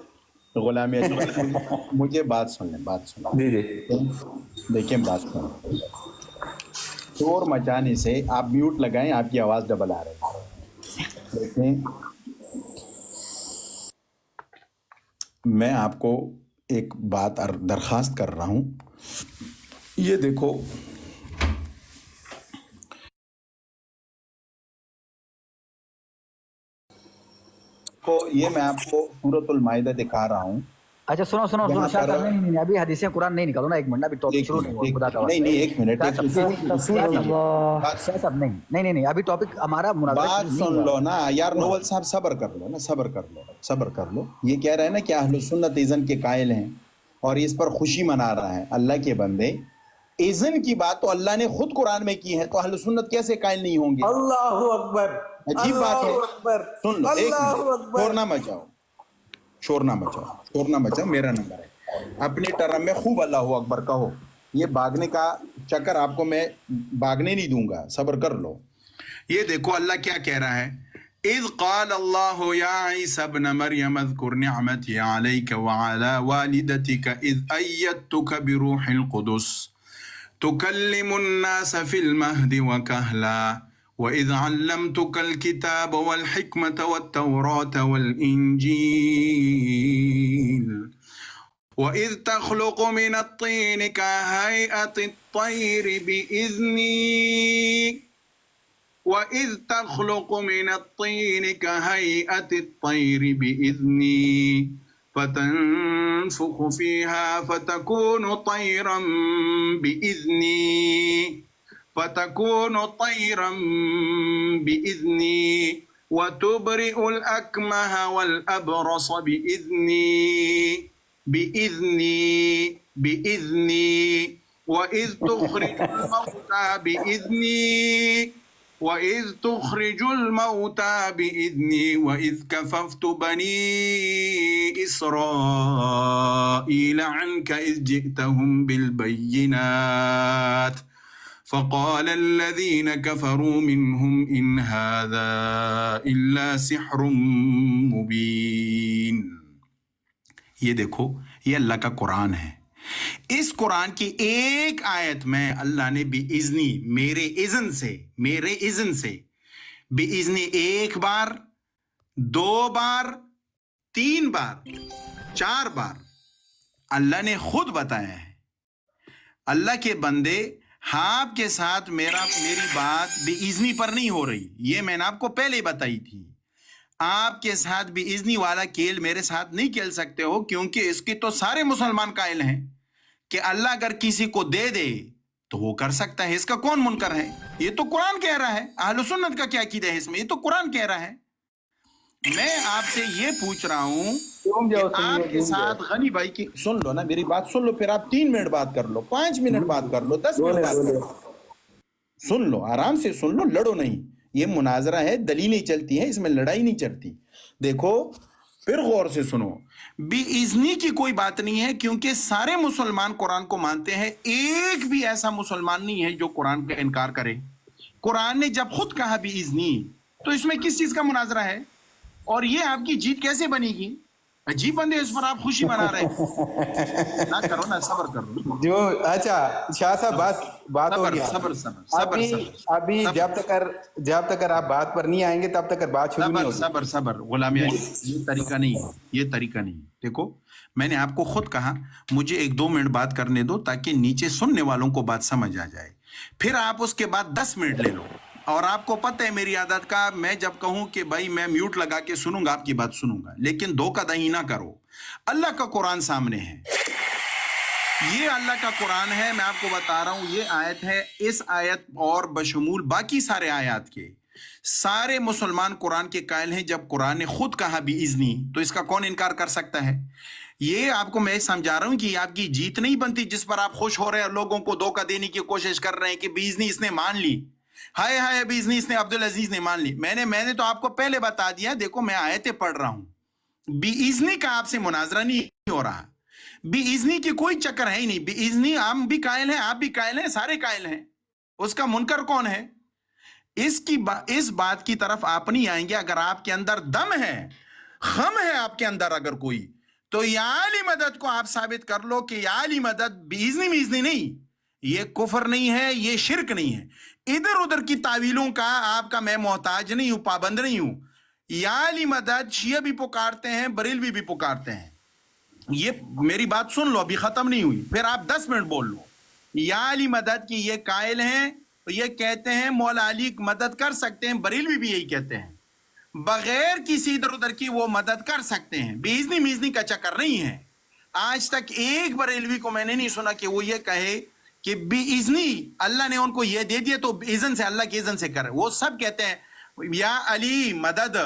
غلام علی مجھے بات سن لیں. جی دیکھیں بات سنیں. شور مچانے سے آپ میوٹ لگائیں, آپ کی آواز ڈبل آ رہی ہے. دیکھیں, میں آپ کو ایک بات درخواست کر رہا ہوں. یہ دیکھو, یہ میں آپ کو سورۃ المائدہ دکھا رہا ہوں. اچھا سنو شاہ صاحب, نہیں ابھی حدیث قرآن نہیں نکالو نا, 1 منٹ, ابھی ٹاپک شروع نہیں ہوا. خدا کا واسطہ نہیں 1 منٹ, نہیں ابھی ٹاپک ہمارا بات سن لو نا یار. نوول صاحب صبر کر لو. یہ کہہ رہے ہیں نا کہ اہل سنت اذن کے قائل ہیں اور اس پر خوشی منا رہا ہے. اللہ کے بندے, اذن کی بات تو اللہ نے خود قرآن میں کی ہے, تو اہل سنت کیسے قائل نہیں ہوں گے؟ اللہ اکبر, عجیب بات ہے. سن لو, 1 منٹ, شور نہ مچاؤ. میرا نمبر ہے, اپنی ٹرم میں خوب اللہ اکبر کہو. یہ بھاگنے کا چکر آپ کو میں بھاگنے نہیں دوں گا, صبر کر لو. یہ دیکھو اللہ کیا کہہ رہا ہے, إذ قال الله يا عيسى ابن مريم اذكر نعمتي عليك وعلى والدتك إذ أيدتك بروح القدس تكلم الناس في المهد وكهلا وإذ علمتك الكتاب والحكمة والتوراة والإنجيل وإذ تخلق من الطين كهيئة الطير بإذني وإذ تخلق من الطين كهيئة الطير بإذني فتنفخ فيها فتكون طيرا بإذني وتبرئ الأكمه والأبرص بإذني وإذ تخرج الموتى بإذني وإذ كففت بني إسرائيل عنك إذ جئتهم بالبينات فقال الذين كفروا منهم إن هذا إلا سحر مبين. یہ دیکھو یہ اللہ کا قرآن ہے. اس قرآن کی ایک آیت میں اللہ نے بِإِذْنِ میرے اذن سے بِإِذْنِ ایک بار، دو بار، تین بار، چار بار اللہ نے خود بتایا ہے. اللہ کے بندے آپ کے ساتھ میری بات بِإِذْنِ پر نہیں ہو رہی، یہ میں نے آپ کو پہلے بتائی تھی. آپ کے ساتھ بِإِذْنِ والا کھیل میرے ساتھ نہیں کھیل سکتے ہو، کیونکہ اس کی تو سارے مسلمان قائل ہیں کہ اللہ اگر کسی کو دے دے تو وہ کر سکتا ہے. اس کا کون منکر ہے؟ یہ تو قرآن کہہ رہا ہے. اہل سنت کا کیا عقیدہ ہے اس میں؟ یہ تو قرآن کہہ رہا ہے. میں آپ سے یہ پوچھ رہا ہوں کہ آپ کے ساتھ غنی بھائی کی سن لو نا، میری بات سن لو، پھر آپ 3 منٹ بات کر لو، 5 منٹ بات کر لو، 10 منٹ بات کر لو، سن لو، آرام سے سن لو، لڑو نہیں. یہ مناظرہ ہے، دلیلیں چلتی ہیں، اس میں لڑائی نہیں چلتی. دیکھو پھر غور سے سنو. بِإِذْنِ کی کوئی بات نہیں ہے، کیونکہ سارے مسلمان قرآن کو مانتے ہیں. ایک بھی ایسا مسلمان نہیں ہے جو قرآن کا انکار کرے. قرآن نے جب خود کہا بِإِذْنِ تو اس میں کس چیز کا مناظرہ ہے؟ اور یہ آپ کی جیت کیسے بنے گی؟ عجیب بندے، اس پر آپ خوشی منا رہے ہیں. نہ کرو نا، صبر کرو جو اچھا شاہ صاحب بات ہو گیا. صبر ابھی جب تک آپ بات پر نہیں آئیں گے تب تک بات شروع نہیں ہوگی. صبر غلامی، یہ طریقہ نہیں ہے، یہ طریقہ نہیں. دیکھو میں نے آپ کو خود کہا مجھے 1-2 منٹ بات کرنے دو تاکہ نیچے سننے والوں کو بات سمجھ آ جائے. پھر آپ اس کے بعد 10 منٹ لے لو. اور آپ کو پتہ ہے میری عادت کا، میں جب کہوں کہ بھائی میں میوٹ لگا کے سنوں گا، آپ کی بات سنوں گا، لیکن دھوکہ دہی نہ کرو. اللہ کا قرآن سامنے ہے، یہ اللہ کا قرآن ہے. میں آپ کو بتا رہا ہوں، یہ آیت ہے. اس آیت اور بشمول باقی سارے آیات کے سارے مسلمان قرآن کے قائل ہیں. جب قرآن نے خود کہا بِإِذْنِ تو اس کا کون انکار کر سکتا ہے؟ یہ آپ کو میں سمجھا رہا ہوں کہ یہ آپ کی جیت نہیں بنتی جس پر آپ خوش ہو رہے ہیں اور لوگوں کو دھوکہ دینے کی کوشش کر رہے ہیں کہ بِإِذْنِ اس نے مان لی، ہائے بِإِذْنِ اس نے عبدالعزیز نے مان لی. میں نے تو آپ کو پہلے بتا دیا. دیکھو میں آیتیں پڑھ رہا ہوں. بِإِذْنِ کا آپ سے مناظرہ نہیں ہو رہا. بِإِذْنِ کی کوئی چکر ہے ہی نہیں. بِإِذْنِ ہم بھی قائل ہیں، آپ بھی قائل ہیں، سارے قائل ہیں. اس کا منکر کون ہے؟ اس بات کی طرف آپ نہیں آئیں گے. اگر آپ کے اندر دم ہے، خم ہے آپ کے اندر اگر کوئی، تو یا علی مدد کو آپ ثابت کر لو کہ یا علی مدد بِإِذْنِ نہیں. یہ کفر نہیں ہے، یہ شرک نہیں ہے. ادھر ادھر کی تعویلوں کا آپ کا میں محتاج نہیں ہوں، پابند نہیں ہوں. یا علی مدد شیعہ بھی پکارتے ہیں، بریلوی بھی پکارتے ہیں. یہ میری بات سن لو، ابھی ختم نہیں ہوئی، پھر آپ 10 منٹ بول لو. یا علی مدد کی یہ قائل ہیں، یہ کہتے ہیں مولا علی مدد کر سکتے ہیں. بریلوی بھی یہی کہتے ہیں، بغیر کسی ادھر ادھر کی وہ مدد کر سکتے ہیں. بِإِذْنِ میزنی کا چکر نہیں ہے. آج تک ایک بریلوی کو میں نے نہیں سنا کہ وہ یہ کہے کہ بِإِذْنِ اللہ نے ان کو یہ دے دیا تو اذن سے، اللہ کی اذن سے کرے. وہ سب کہتے ہیں یا علی مدد،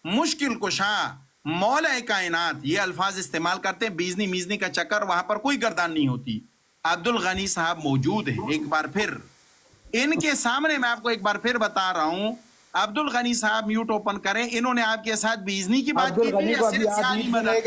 مشکل کشا، مولا کائنات، یہ الفاظ استعمال کرتے ہیں. بِإِذْنِ میزنی کا چکر، وہاں پر کوئی گردان نہیں ہوتی. عبدالغنی صاحب موجود ہیں. ایک بار پھر ان کے سامنے میں آپ کو ایک بار پھر بتا رہا ہوں، عبدالغنی صاحب میوٹ اوپن کریں. انہوں نے آپ کے ساتھ بِإِذْنِ کی بات کی تھی یا صرف یا علی مدد؟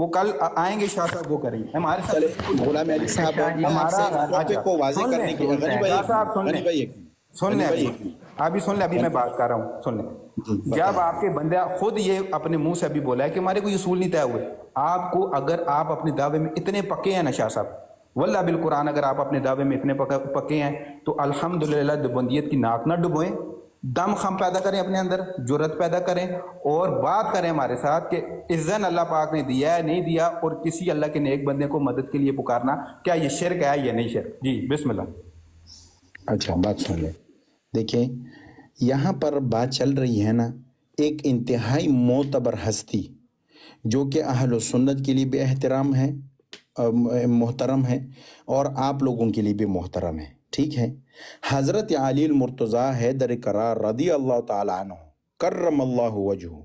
وہ کل آئیں گے شاہ صاحب وہ کریں گے ہمارے چلے ساتھ. غلام علی صاحب میں آپ ہمارا سے ٹاپک کو واضح سن کرنے لیں. کے لیے غنی بھائی شاہ صاحب سن غنی لیں. بھائی سن لیں ابھی سن لیں ابھی میں بات کر رہا ہوں. سن لیں. جب آپ کے بندہ خود یہ اپنے منہ سے ابھی بولا ہے کہ ہمارے کوئی اصول نہیں طے ہوئے. آپ کو اگر آپ اپنے دعوے میں اتنے پکے ہیں نا شاہ صاحب واللہ بالقرآن اگر آپ اپنے دعوے میں اتنے پکے ہیں تو الحمدللہ دیوبندیت کی ناک نہ ڈبوئیں, دم خم پیدا کریں اپنے اندر, جرت پیدا کریں اور بات کریں ہمارے ساتھ کہ اذن اللہ پاک نے دیا ہے نہیں دیا, اور کسی اللہ کے نیک بندے کو مدد کے لیے پکارنا کیا یہ شرک ہے یا نہیں شرک. جی بسم اللہ. اچھا بات سن لیں. دیکھیں یہاں پر بات چل رہی ہے نا ایک انتہائی معتبر ہستی جو کہ اہل و سنت کے لیے بھی احترام ہے, محترم ہے, اور آپ لوگوں کے لیے بھی محترم ہے. ٹھیک ہے, حضرت علی المرتضیٰ حیدر کرار رضی اللہ تعالیٰ عنہ کرم اللہ وجہہ,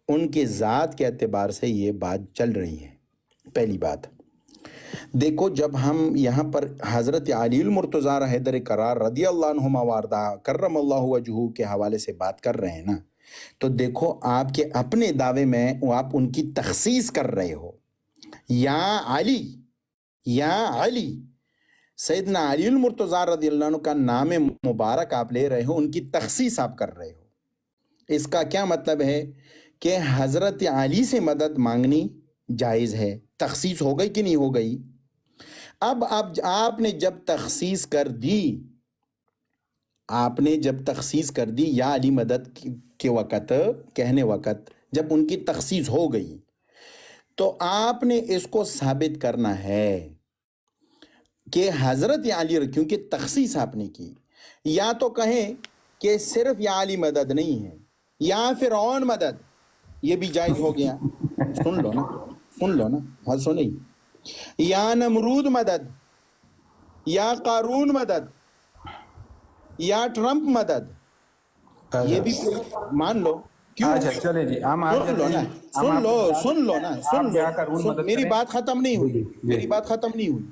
ان کے ذات کے اعتبار سے یہ بات چل رہی ہے. پہلی بات دیکھو, جب ہم یہاں پر حضرت علی المرتضیٰ حیدر کرار رضی اللہ عنہما وارضہ کرم اللہ وجہہ کے حوالے سے بات کر رہے ہیں نا, تو دیکھو آپ کے اپنے دعوے میں آپ ان کی تخصیص کر رہے ہو. یا علی سیدنا علی المرتضیٰ رضی اللہ عنہ کا نام مبارک آپ لے رہے ہو, ان کی تخصیص آپ کر رہے ہو. اس کا کیا مطلب ہے کہ حضرت علی سے مدد مانگنی جائز ہے. تخصیص ہو گئی کہ نہیں ہو گئی؟ اب آپ نے جب تخصیص کر دی, یا علی مدد کے وقت کہنے وقت جب ان کی تخصیص ہو گئی تو آپ نے اس کو ثابت کرنا ہے کہ حضرت علی, کیونکہ تخصیص آپ نے کی, یا تو کہیں کہ صرف یا علی مدد نہیں ہے, یا فرعون مدد, یہ بھی جائز ہو گیا. سن لو نا ہاں سنیں. یا نمرود مدد, یا قارون مدد, یا ٹرمپ مدد, یہ بھی مان لو. کیوں؟ اچھا چلے جی ہم سن لو نا میری بات ختم نہیں ہوئی.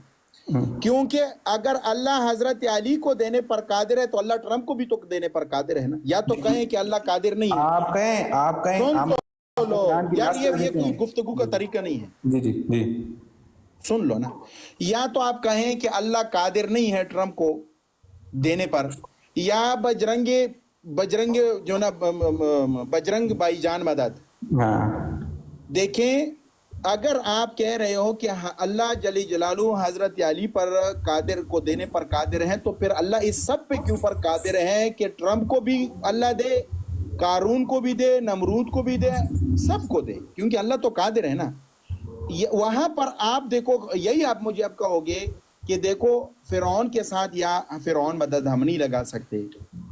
کیونکہ اگر اللہ حضرت علی کو دینے پر قادر ہے تو اللہ ٹرمپ کو بھی تو دینے پر قادر ہے نا. یا تو کہیں کہ اللہ قادر نہیں ہے, آپ کہیں یار یہ کوئی گفتگو کا طریقہ نہیں ہے. جی سن لو نا. یا تو آپ کہیں کہ اللہ قادر نہیں ہے ٹرمپ کو دینے پر, یا بجرنگ جو نا بجرنگ بھائی جان مدد. دیکھیں اگر آپ کہہ رہے ہو کہ اللہ جل جلالہ حضرت علی پر قادر کو دینے پر قادر ہیں, تو پھر اللہ اس سب پہ کیوں پر قادر ہے کہ ٹرمپ کو بھی اللہ دے, قارون کو بھی دے, نمرود کو بھی دے, سب کو دے, کیونکہ اللہ تو قادر ہے نا. وہاں پر آپ دیکھو, یہی آپ مجھے اب کہو گے کہ دیکھو فرعون کے ساتھ یا فرعون مدد ہم نہیں لگا سکتے,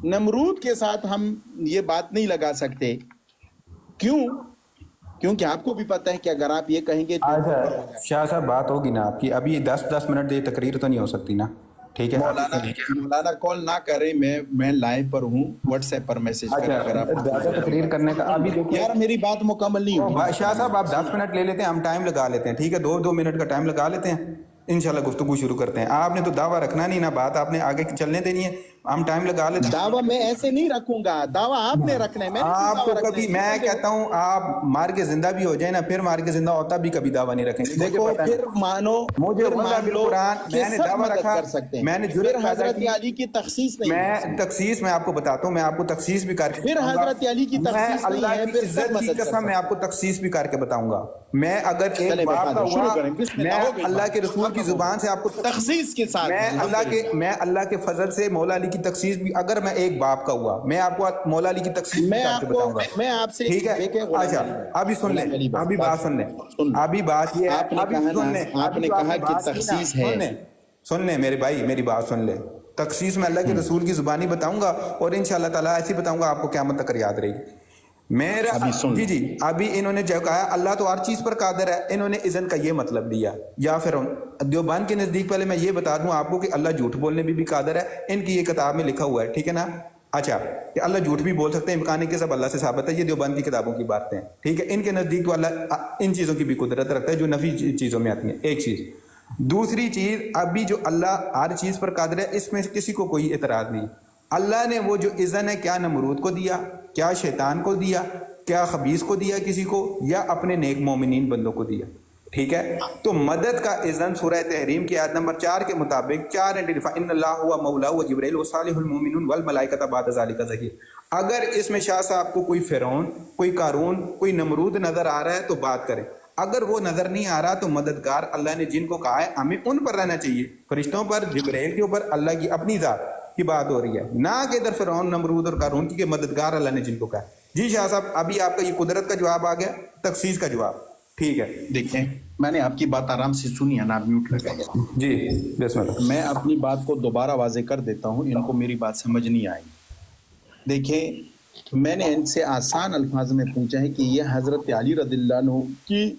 نمرود کے ساتھ ہم یہ بات نہیں لگا سکتے. کیوں؟ کیونکہ آپ کو بھی پتہ ہے کہ اگر آپ یہ کہیں گے شاہ صاحب بات ہوگی نا آپ کی, ابھی 10 منٹ دے تقریر تو نہیں ہو سکتی نا. ٹھیک ہے مولانا کال نہ کرے, میں لائیو پر ہوں, واٹس ایپ پر میسج تقریر کرنے کا. ابھی یار میری بات مکمل نہیں ہوئی. شاہ صاحب آپ 10 منٹ لے لیتے ہیں, ہم ٹائم لگا لیتے ہیں. ٹھیک ہے 2 منٹ کا ٹائم لگا لیتے ہیں, انشاءاللہ گفتگو شروع کرتے ہیں. آپ نے تو دعویٰ رکھنا نہیں نا, بات آپ نے آگے چلنے دینی ہے, ہم ٹائم لگا لیتے ہیں. دعویٰ میں ایسے نہیں رکھوں گا, دعویٰ آپ نے رکھنا ہے. آپ کو کبھی میں کہتا ہوں آپ مار کے زندہ بھی ہو جائیں نا, پھر مار کے زندہ ہوتا بھی کبھی دعویٰ نہیں رکھیں گے. دیکھو پھر مانو, مجھے قرآن میں نے دعویٰ رکھا, میں نے جرأت حضرت علی کی تخصیص نہیں, میں تخصیص میں آپ کو بتاتا ہوں, میں آپ کو تخصیص بھی کر کے, پھر حضرت علی کی تخصیص نہیں ہے, اللہ کی عزت کی قسم میں آپ کو تخصیص بھی کر کے بتاؤں گا. میں اگر ایک باپ کا ہوا, میں اللہ کے رسول کی زبان سے آپ کو تخصیص کے ساتھ, میں اللہ کے فضل سے مولا علی کی تخصیص بھی, اگر میں ایک باپ کا ہوا, میں آپ کو مولا علی کی تخصیص بھی کر کے بتاؤں گا. میں آپ سے, ٹھیک ہے. اچھا ابھی سن لیں, ابھی بات سن لیں, ابھی بات یہ ہے, آپ نے کہا کہ تخصیص ہے. سن لیں میرے بھائی, میری بات سن لیں. تخصیص میں اللہ کے رسول کی زبانی بتاؤں گا, اور انشاءاللہ تعالیٰ ایسی بتاؤں گا آپ کو قیامت تک یاد رہے گی. میرا جی ابھی انہوں نے جو کہا اللہ تو ہر چیز پر قادر ہے, انہوں نے اذن کا یہ مطلب لیا. یا پھر دیوبند کے نزدیک پہلے میں یہ بتا دوں آپ کو کہ اللہ جھوٹ بولنے بھی قادر ہے, ان کی یہ کتاب میں لکھا ہوا ہے. ٹھیک ہے نا. اچھا کہ اللہ جھوٹ بھی بول سکتے ہیں, امکان ہے کہ سب اللہ سے ثابت ہے, یہ دیوبند کی کتابوں کی باتیں ہیں. ٹھیک ہے. ان کے نزدیک تو اللہ ان چیزوں کی بھی قدرت رکھتا ہے جو نفی چیزوں میں آتی ہیں. ایک چیز. دوسری چیز, ابھی جو اللہ ہر چیز پر قادر ہے اس میں کسی کو کوئی اعتراض نہیں. اللہ نے وہ جو اذن ہے کیا نمرود کو دیا, کیا شیطان کو دیا, کیا خبیث کو دیا کسی کو, یا اپنے نیک مومنین بندوں کو دیا. ٹھیک ہے. تو مدد کا اذن سورہ تحریم کی آیت نمبر 4 کے مطابق 4 ان اللہ ہوا مولا و جبرائیل و صالح المؤمنون والملائکۃ بعد ذلک ظہیر. اگر اس میں شاہ صاحب کو کوئی فرعون، کوئی قارون، کوئی نمرود نظر آ رہا ہے تو بات کریں. اگر وہ نظر نہیں آ رہا تو مددگار اللہ نے جن کو کہا ہے ہمیں ان پر رہنا چاہیے. فرشتوں پر، جبرائیل کے اوپر اللہ کی اپنی ذات کی بات ہو رہی ہے، نہ کہ ادھر فرعون، نمرود اور قارون کی، کہ مددگار اللہ نے جن کو کہا ہے. جی شاہ صاحب ابھی آپ کا یہ قدرت کا جواب آ گیا، تخصیص کا جواب. ٹھیک ہے دیکھیں میں نے آپ کی بات آرام سے سنی ہے نا، آپ میوٹ لگائیں. جی بسم اللہ. میں اپنی بات کو دوبارہ واضح کر دیتا ہوں، ان کو میری بات سمجھ نہیں آئی. دیکھیں میں نے ان سے آسان الفاظ میں پوچھا ہے کہ یہ حضرت علی رضی اللہ عنہ کی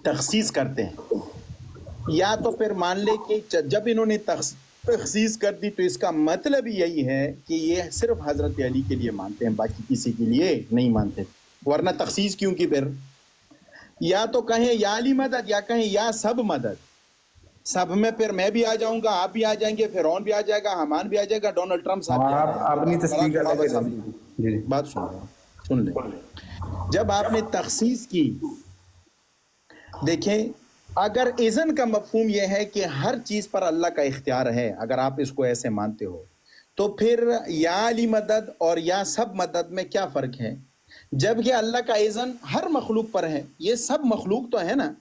تخصیص کرتے ہیں، یا تو پھر مان لے کہ جب انہوں نے تخصیص کر دی تو اس کا مطلب یہی ہے کہ یہ صرف حضرت علی کے لیے مانتے ہیں، باقی کسی کے لیے نہیں مانتے. ورنہ تخصیص کیوں کی؟ پھر یا تو کہیں یا علی مدد، یا کہیں یا سب مدد. سب میں پھر میں بھی آ جاؤں گا، آپ بھی آ جائیں گے، فرعون بھی آ جائے گا، حمان بھی آ جائے گا، ڈونلڈ ٹرمپ صاحب بھی آ جائے گا. آپ اپنی تصدیق بات سن لیں. جب آپ نے تخصیص کی، دیکھیں اگر اذن کا مفہوم یہ ہے کہ ہر چیز پر اللہ کا اختیار ہے، اگر آپ اس کو ایسے مانتے ہو، تو پھر یا علی مدد اور یا سب مدد میں کیا فرق ہے؟ جبکہ اللہ کا اذن ہر مخلوق پر ہے، یہ سب مخلوق تو ہے نا.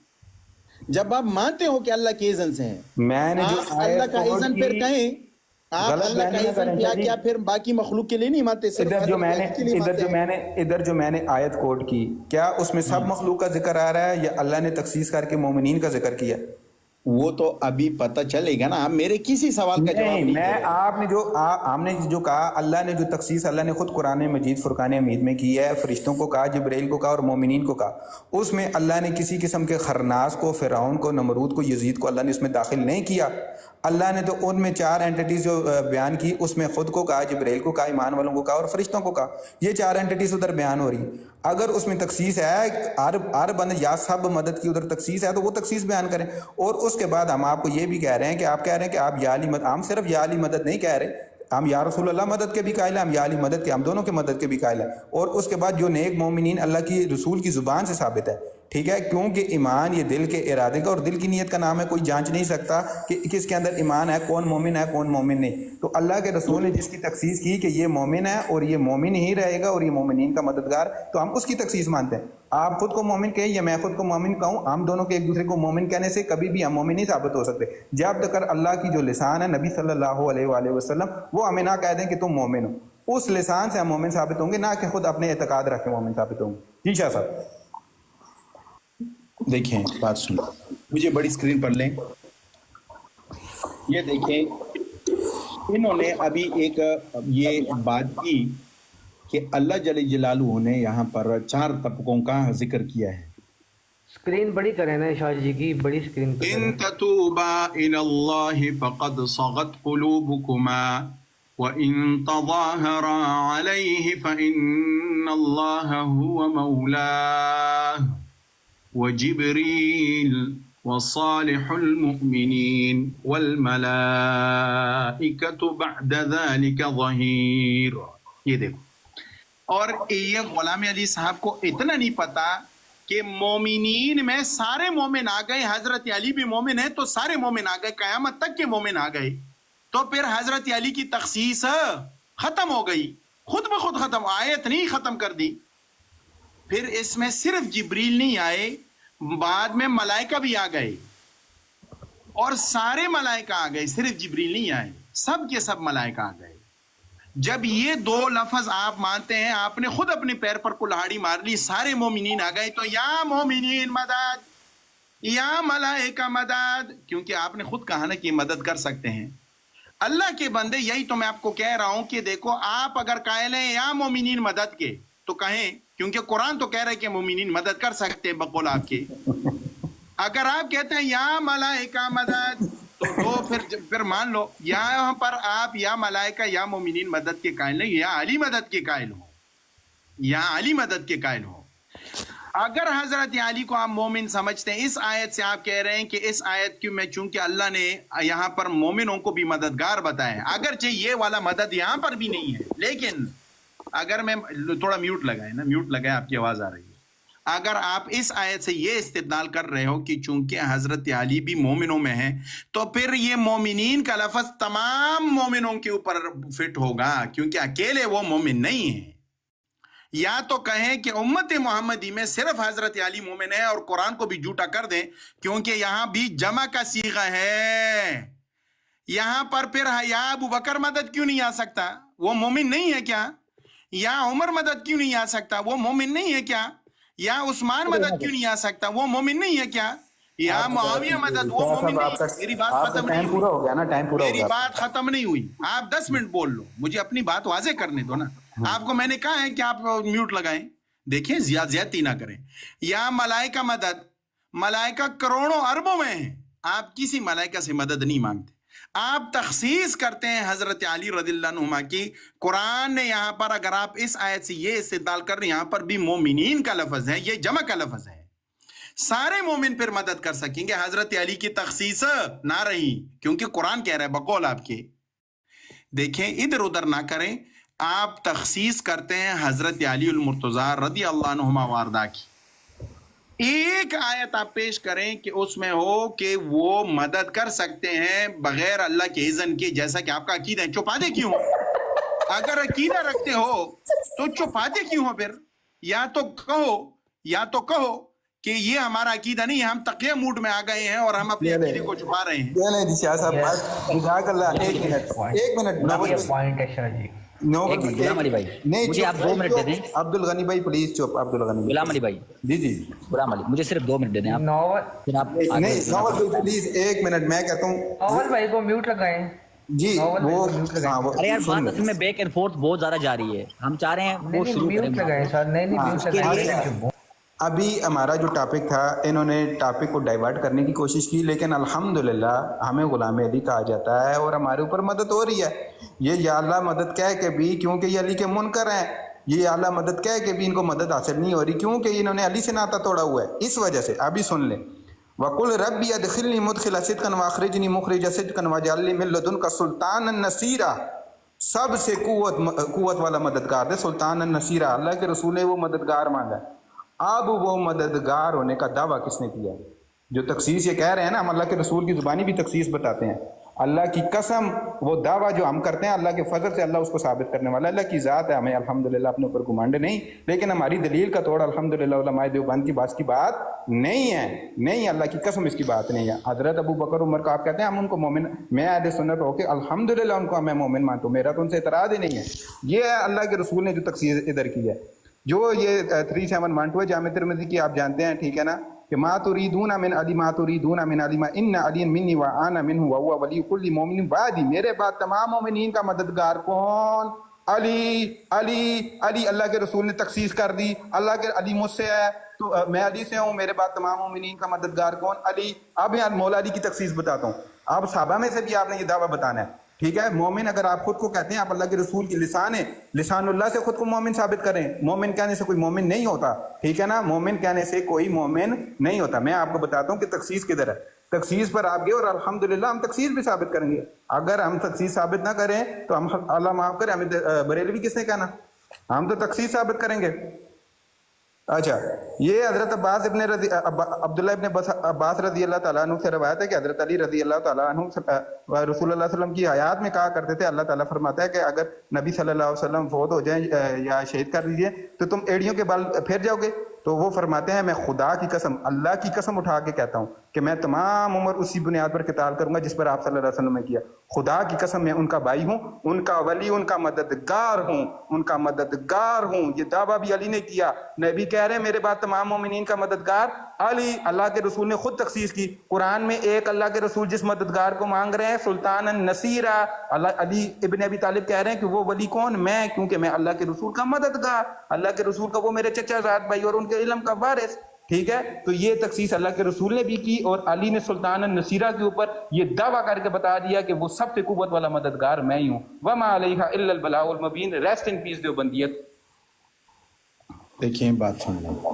جب آپ مانتے ہو کہ اللہ کے اذن سے ہے، میں نے جو اللہ کا اذن پھر کہیں آپ اللہ کا اذن کیا پھر باقی مخلوق کے لیے نہیں مانتے؟ ادھر جو میں نے آیت کوٹ کی، کیا اس میں سب مخلوق کا ذکر آ رہا ہے یا اللہ نے تخصیص کر کے مومنین کا ذکر کیا؟ وہ تو ابھی پتہ چلے گا نا. آپ میرے کسی سوال کا جواب نہیں. ہم نے جو کہا، اللہ نے جو تخصیص اللہ نے خود قرآن مجید فرقان حمید میں کی ہے، فرشتوں کو کہا، جبرائیل کو کہا اور مومنین کو کہا. اس میں اللہ نے کسی قسم کے خرناس کو، فرعون کو، نمرود کو، یزید کو اللہ نے اس میں داخل نہیں کیا. اللہ نے تو ان میں 4 اینٹیز جو بیان کی، اس میں خود کو کہا، جبرائیل کو کہا، ایمان والوں کو کہا اور فرشتوں کو کہا. یہ 4 اینٹیز ادھر بیان ہو رہی. اگر اس میں تخصیص ہے، ہر بند یا سب مدد کی ادھر تخصیص ہے تو وہ تخصیص بیان کریں. اور اس کے بعد ہم آپ کو یہ بھی کہہ رہے ہیں کہ آپ کہہ رہے ہیں کہ آپ یا علی مدد، ہم صرف یا علی مدد نہیں کہہ رہے، ہم یا رسول اللہ مدد کے بھی قائل ہیں، ہم یا علی مدد کے، ہم دونوں کے مدد کے بھی قائل ہیں. اور اس کے بعد جو نیک مومنین اللہ کی رسول کی زبان سے ثابت ہے. ٹھیک ہے، کیونکہ ایمان یہ دل کے ارادے کا اور دل کی نیت کا نام ہے. کوئی جانچ نہیں سکتا کہ کس کے اندر ایمان ہے، کون مومن ہے کون مومن نہیں. تو اللہ کے رسول نے جس کی تخصیص کی کہ یہ مومن ہے اور یہ مومن ہی رہے گا اور یہ مومنین کا مددگار، تو ہم اس کی تخصیص مانتے ہیں. آپ خود کو مومن کہیں یا میں خود کو مومن کہوں، ہم دونوں کے ایک دوسرے کو مومن کہنے سے کبھی بھی ہم مومن نہیں ثابت ہو سکتے جب تک اللہ کی جو لسان ہے، نبی صلی اللہ علیہ وآلہ وسلم، وہ ہمیں نہ کہہ دیں کہ تم مومن ہو. اس لسان سے ہم مومن ثابت ہوں گے، نہ کہ خود اپنے اعتقاد رکھ کے مومن ثابت ہوں گے. جی شاہ صاحب. دیکھیں بات سنو، مجھے بڑی اسکرین پر لیں. یہ دیکھیں انہوں نے ابھی ایک یہ بات کی کہ اللہ جل جلالہ نے یہاں پر 4 طبقوں کا ذکر کیا ہے. اسکرین بڑی کریں نا شاہ جی کی، بڑی اسکرین پہ ان تتوبا الى اللہ فقد صغت قلوبکما وان تظاہرا علیہ فان اللہ هو مولاہ وجبریل وصالح المؤمنین والملائکۃ بعد ذلك ظہیر. یہ دیکھو، اور یہ غلام علی صاحب کو اتنا نہیں پتا کہ مومنین میں سارے مومن آ گئے. حضرت علی بھی مومن ہے تو سارے مومن آ گئے، قیامت تک کے مومن آ گئے. تو پھر حضرت علی کی تخصیص ختم ہو گئی، خود بخود ختم، آیت نہیں ختم کر دی. پھر اس میں صرف جبریل نہیں آئے، بعد میں ملائکہ بھی آ گئے اور سارے ملائکہ آ گئے، صرف جبریل نہیں آئے، سب کے سب ملائکہ آ گئے. جب یہ 2 لفظ آپ مانتے ہیں، آپ نے خود اپنے پیر پر کلہاڑی مار لی، سارے مومنین آ گئے، تو یا مومنین مدد، یا ملائکہ مدد، کیونکہ آپ نے خود کہا نا کہ مدد کر سکتے ہیں اللہ کے بندے. یہی تو میں آپ کو کہہ رہا ہوں کہ دیکھو، آپ اگر قائل ہیں یا مومنین مدد کے تو کہیں، کیونکہ قرآن تو کہہ رہا ہے کہ مومنین مدد کر سکتے ہیں بقول آپ کے. اگر آپ کہتے ہیں یا ملائکہ مدد تو پھر مان لو یہاں پر آپ یا ملائکہ یا مومنین مدد کے قائل نہیں، یا علی مدد کے قائل ہو، یا علی مدد کے قائل ہو. اگر حضرت علی کو آپ مومن سمجھتے ہیں، اس آیت سے آپ کہہ رہے ہیں کہ اس آیت کی میں، چونکہ اللہ نے یہاں پر مومنوں کو بھی مددگار بتایا ہے، اگرچہ یہ والا مدد یہاں پر بھی نہیں ہے. لیکن اگر میں تھوڑا میوٹ لگائے نا، میوٹ لگائے، آپ کی آواز آ رہی ہے. اگر آپ اس آیت سے یہ استدلال کر رہے ہو کہ چونکہ حضرت علی بھی مومنوں میں ہیں تو پھر یہ مومنین کا لفظ تمام مومنوں کے اوپر فٹ ہوگا، کیونکہ اکیلے وہ مومن نہیں ہیں۔ یا تو کہیں کہ امت محمدی میں صرف حضرت علی مومن ہے اور قرآن کو بھی جھوٹا کر دیں، کیونکہ یہاں بھی جمع کا صیغہ ہے۔ یہاں پر پھر یا ابو بکر مدد کیوں نہیں آ سکتا؟ وہ مومن نہیں ہے کیا؟ یا عمر مدد کیوں نہیں آ سکتا؟ وہ مومن نہیں ہے کیا؟ یا عثمان مدد کیوں نہیں آ سکتا؟ وہ مومن نہیں ہے کیا؟ یا معاویہ مدد، وہ مومن نہیں ہے؟ میری بات ختم نہیں پورا ہو گیا نا، ٹائم پورا ہو میری گیا۔ بات ختم نہیں ہوئی، آپ 10 منٹ بول لو، مجھے اپنی بات واضح کرنے دو نا۔ آپ کو میں نے کہا ہے کہ آپ میوٹ لگائیں، دیکھیں زیادتی نہ کریں۔ یا ملائکہ مدد، ملائکہ کروڑوں اربوں میں ہیں، آپ کسی ملائکہ سے مدد نہیں مانگتے، آپ تخصیص کرتے ہیں حضرت علی رضی اللہ عنہما کی۔ قرآن نے یہاں پر اگر آپ اس آیت سے یہ استدلال کر رہے ہیں، یہاں پر بھی مومنین کا لفظ ہے، یہ جمع کا لفظ ہے، سارے مومن پھر مدد کر سکیں گے، حضرت علی کی تخصیص نہ رہی، کیونکہ قرآن کہہ رہا ہے بقول آپ کے۔ دیکھیں ادھر ادھر نہ کریں، آپ تخصیص کرتے ہیں حضرت علی المرتضیٰ رضی اللہ عنہما وارضا کی۔ ایک آیت آپ پیش کریں کہ اس میں ہو کہ وہ مدد کر سکتے ہیں بغیر اللہ کے اذن کے، جیسا کہ آپ کا عقیدہ ہے۔ چھپاتے کیوں ہو؟ اگر عقیدہ رکھتے ہو تو چھپاتے کیوں ہو؟ پھر یا تو کہو کہ یہ ہمارا عقیدہ نہیں ہے، ہم تقیہ موڈ میں آ گئے ہیں اور ہم اپنے عقیدے کو چھپا رہے ہیں۔ چلیں جی شاہ صاحب، جزاک اللہ۔ ایک منٹ یہ پوائنٹ ہے شاہ جی۔ غلام علی بھائی نہیں، مجھے آپ 2 منٹ دے دیں۔ عبد الغنی بھائی پلیز چپ، عبد الغنی غلام علی بھائی، جی جی، غلام علی مجھے صرف 2 منٹ دے دیں آپ، ناول پھر آپ آگے۔ نہیں ناول بھائی پلیز ایک منٹ، میں کہتا ہوں ناول بھائی کو میوٹ لگائیں۔ جی ناول وہ بھائی کو میوٹ لگائیں۔ ارے یار بات اصل میں بیک اینڈ فورتھ بہت زیادہ جاری ہے، ہم چاہ رہے ہیں وہ شروع کریں۔ میوٹ لگائیں سر، نہیں میوٹ لگائیں۔ ابھی ہمارا جو ٹاپک تھا، انہوں نے ٹاپک کو ڈائیورٹ کرنے کی کوشش کی، لیکن الحمدللہ ہمیں غلام علی کہا جاتا ہے اور ہمارے اوپر مدد ہو رہی ہے۔ یہ یا اللہ مدد کہہ کے بھی، کیونکہ یہ علی کے منکر ہیں، یہ یا اللہ مدد کہہ کے بھی ان کو مدد حاصل نہیں ہو رہی، کیونکہ انہوں نے علی سے ناطہ توڑا ہوا ہے۔ اس وجہ سے ابھی سن لیں، وَقُلْ رَبِّ أَدْخِلْنِي مُدْخِلَ صِدْقٍ وَأَخْرِجْنِي مُخْرِجَ صِدْقٍ وَاجْعَل لِّي مِن لَّدُنكَ سُلْطَانًا نَصِيرًا۔ سب سے قوت والا مددگار ہے سلطان النصیرہ، اللہ کے رسول نے وہ مددگار مانگا ہے۔ اب وہ مددگار ہونے کا دعویٰ کس نے کیا؟ جو تخصیص یہ کہہ رہے ہیں نا، ہم اللہ کے رسول کی زبانی بھی تخصیص بتاتے ہیں۔ اللہ کی قسم، وہ دعویٰ جو ہم کرتے ہیں اللہ کے فضل سے اللہ اس کو ثابت کرنے والا، اللہ کی ذات ہے، ہمیں الحمدللہ اپنے اوپر گمانڈ نہیں، لیکن ہماری دلیل کا توڑ الحمدللہ علماء دیوبند کی بات نہیں ہے، نہیں، اللہ کی قسم اس کی بات نہیں ہے۔ حضرت ابو بکر عمر کو آپ کہتے ہیں ہم ان کو مومن، میں اہل سنت ہو کے الحمدللہ ان کو میں مومن مانتا ہوں، میرا تو ان سے اعتراض ہی نہیں ہے۔ یہ اللہ کے رسول نے جو تخصیص ادھر کی ہے، جو یہ 3712 ہے جامع ترمذی کی، آپ جانتے ہیں، ٹھیک ہے نا، کہ ما تريدون من علی ما تريدون من علی ما ان علی منی وانا منه وهو ولی کل مومن بعدی، میرے بعد تمام مومنین کا مددگار کون؟ علی، علی، علی۔ اللہ کے رسول نے تخصیص کر دی، اللہ کے علی مجھ سے ہے تو میں علی سے ہوں، میرے بعد تمام مومنین کا مددگار کون؟ علی۔ اب یہاں مولا علی کی تخصیص بتاتا ہوں، اب صحابہ میں سے بھی آپ نے یہ دعویٰ بتانا ہے، ٹھیک ہے؟ مومن اگر آپ خود کو کہتے ہیں، آپ اللہ کے رسول کی لسان ہے، لسان اللہ سے خود کو مومن ثابت کریں۔ مومن کہنے سے کوئی مومن نہیں ہوتا، ٹھیک ہے نا؟ مومن کہنے سے کوئی مومن نہیں ہوتا۔ میں آپ کو بتاتا ہوں کہ تخصیص کدھر ہے۔ تخصیص پر آپ گئے اور الحمدللہ ہم تخصیص بھی ثابت کریں گے۔ اگر ہم تخصیص ثابت نہ کریں تو ہم، اللہ معاف کرے، ہمیں بریلوی کس نے کہنا؟ ہم تو تخصیص ثابت کریں گے۔ اچھا، یہ حضرت عباس ابن عبداللہ ابن عباس رضی اللہ تعالیٰ عنہ سے روایت ہے کہ حضرت علی رضی اللہ تعالیٰ عنہ رسول اللہ صلی اللہ علیہ وسلم کی حیات میں کہا کرتے تھے، اللہ تعالیٰ فرماتا ہے کہ اگر نبی صلی اللہ علیہ وسلم فوت ہو جائیں یا شہید کر دیجئے تو تم ایڑیوں کے بال پھیر جاؤ گے؟ تو وہ فرماتے ہیں میں خدا کی قسم، اللہ کی قسم اٹھا کے کہتا ہوں کہ میں تمام عمر اسی بنیاد پر قتال کروں گا جس پر آپ صلی اللہ علیہ وسلم نے کیا۔ خدا کی قسم میں ان کا بھائی ہوں، ان کا ولی، ان کا مددگار ہوں، ان کا مددگار ہوں۔ یہ دعویٰ بھی علی نے کیا، نبی کہہ رہے ہیں میرے بعد تمام مومنین کا مددگار علی۔ اللہ کے رسول نے خود تخصیص کی، قرآن میں ایک اللہ کے رسول جس مددگار کو مانگ رہے ہیں سلطان النصیرہ، علی ابن ابی طالب کہہ رہے ہیں کہ وہ ولی کون؟ میں، کیونکہ میں اللہ کے رسول کا مددگار، اللہ کے رسول کا وہ میرے چچا زاد بھائی اور ان کے علم کا وارث، ٹھیک ہے؟ تو یہ تخصیص اللہ کے رسول نے بھی کی اور علی نے سلطان النصیرہ کے اوپر یہ دعویٰ کر کے بتا دیا کہ وہ سب سے قوت والا مددگار میں ہی ہوں۔ وما علیہ الا البلاغ المبین۔ ریسٹ ان پیس دیوبندیت۔ دیکھیں بات سن لیں،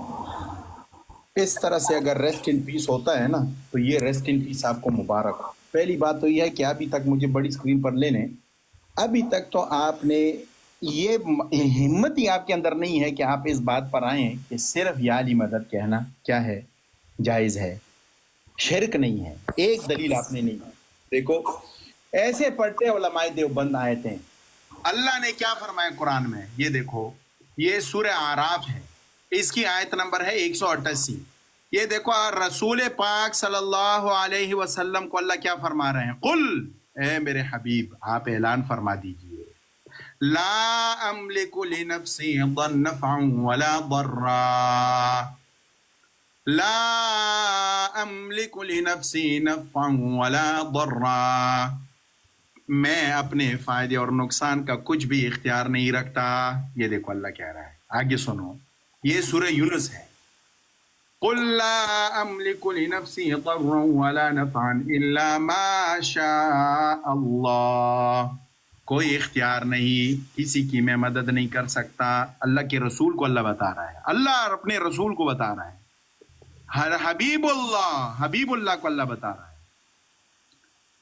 اس طرح سے اگر ریسٹ ان پیس ہوتا ہے نا تو یہ ریسٹ ان پیس آپ کو مبارک۔ پہلی بات تو یہ ہے کہ ابھی تک مجھے بڑی اسکرین پر لے لیں، ابھی تک تو آپ نے یہ ہمت ہی آپ کے اندر نہیں ہے کہ آپ اس بات پر آئیں کہ صرف یا علی مدد کہنا کیا ہے، جائز ہے، شرک نہیں ہے. ایک دلیل آپ نے نہیں دی. دیکھو ایسے پڑھتے علماء دیوبند آیتیں. اللہ نے کیا فرمایا قرآن میں، یہ دیکھو، یہ سورہ اعراف ہے، اس کی آیت نمبر ہے 188. یہ دیکھو رسول پاک صلی اللہ علیہ وسلم کو اللہ کیا فرما رہے ہیں، قل، اے میرے حبیب آپ اعلان فرما دیجئے، لا املک لنفسی نفعا ولا ضرا، لا املک لنفسی نفعا ولا ضرا، میں اپنے فائدے اور نقصان کا کچھ بھی اختیار نہیں رکھتا. یہ دیکھو اللہ کہہ رہا ہے. آگے سنو، یہ سورہ یونس ہے. قل لا املک لنفسی ضرا ولا نفعا الا ما شاء اللہ، کوئی اختیار نہیں، کسی کی میں مدد نہیں کر سکتا. اللہ کے رسول کو اللہ بتا رہا ہے، اللہ اپنے رسول کو بتا رہا ہے، حبیب اللہ کو اللہ بتا رہا ہے.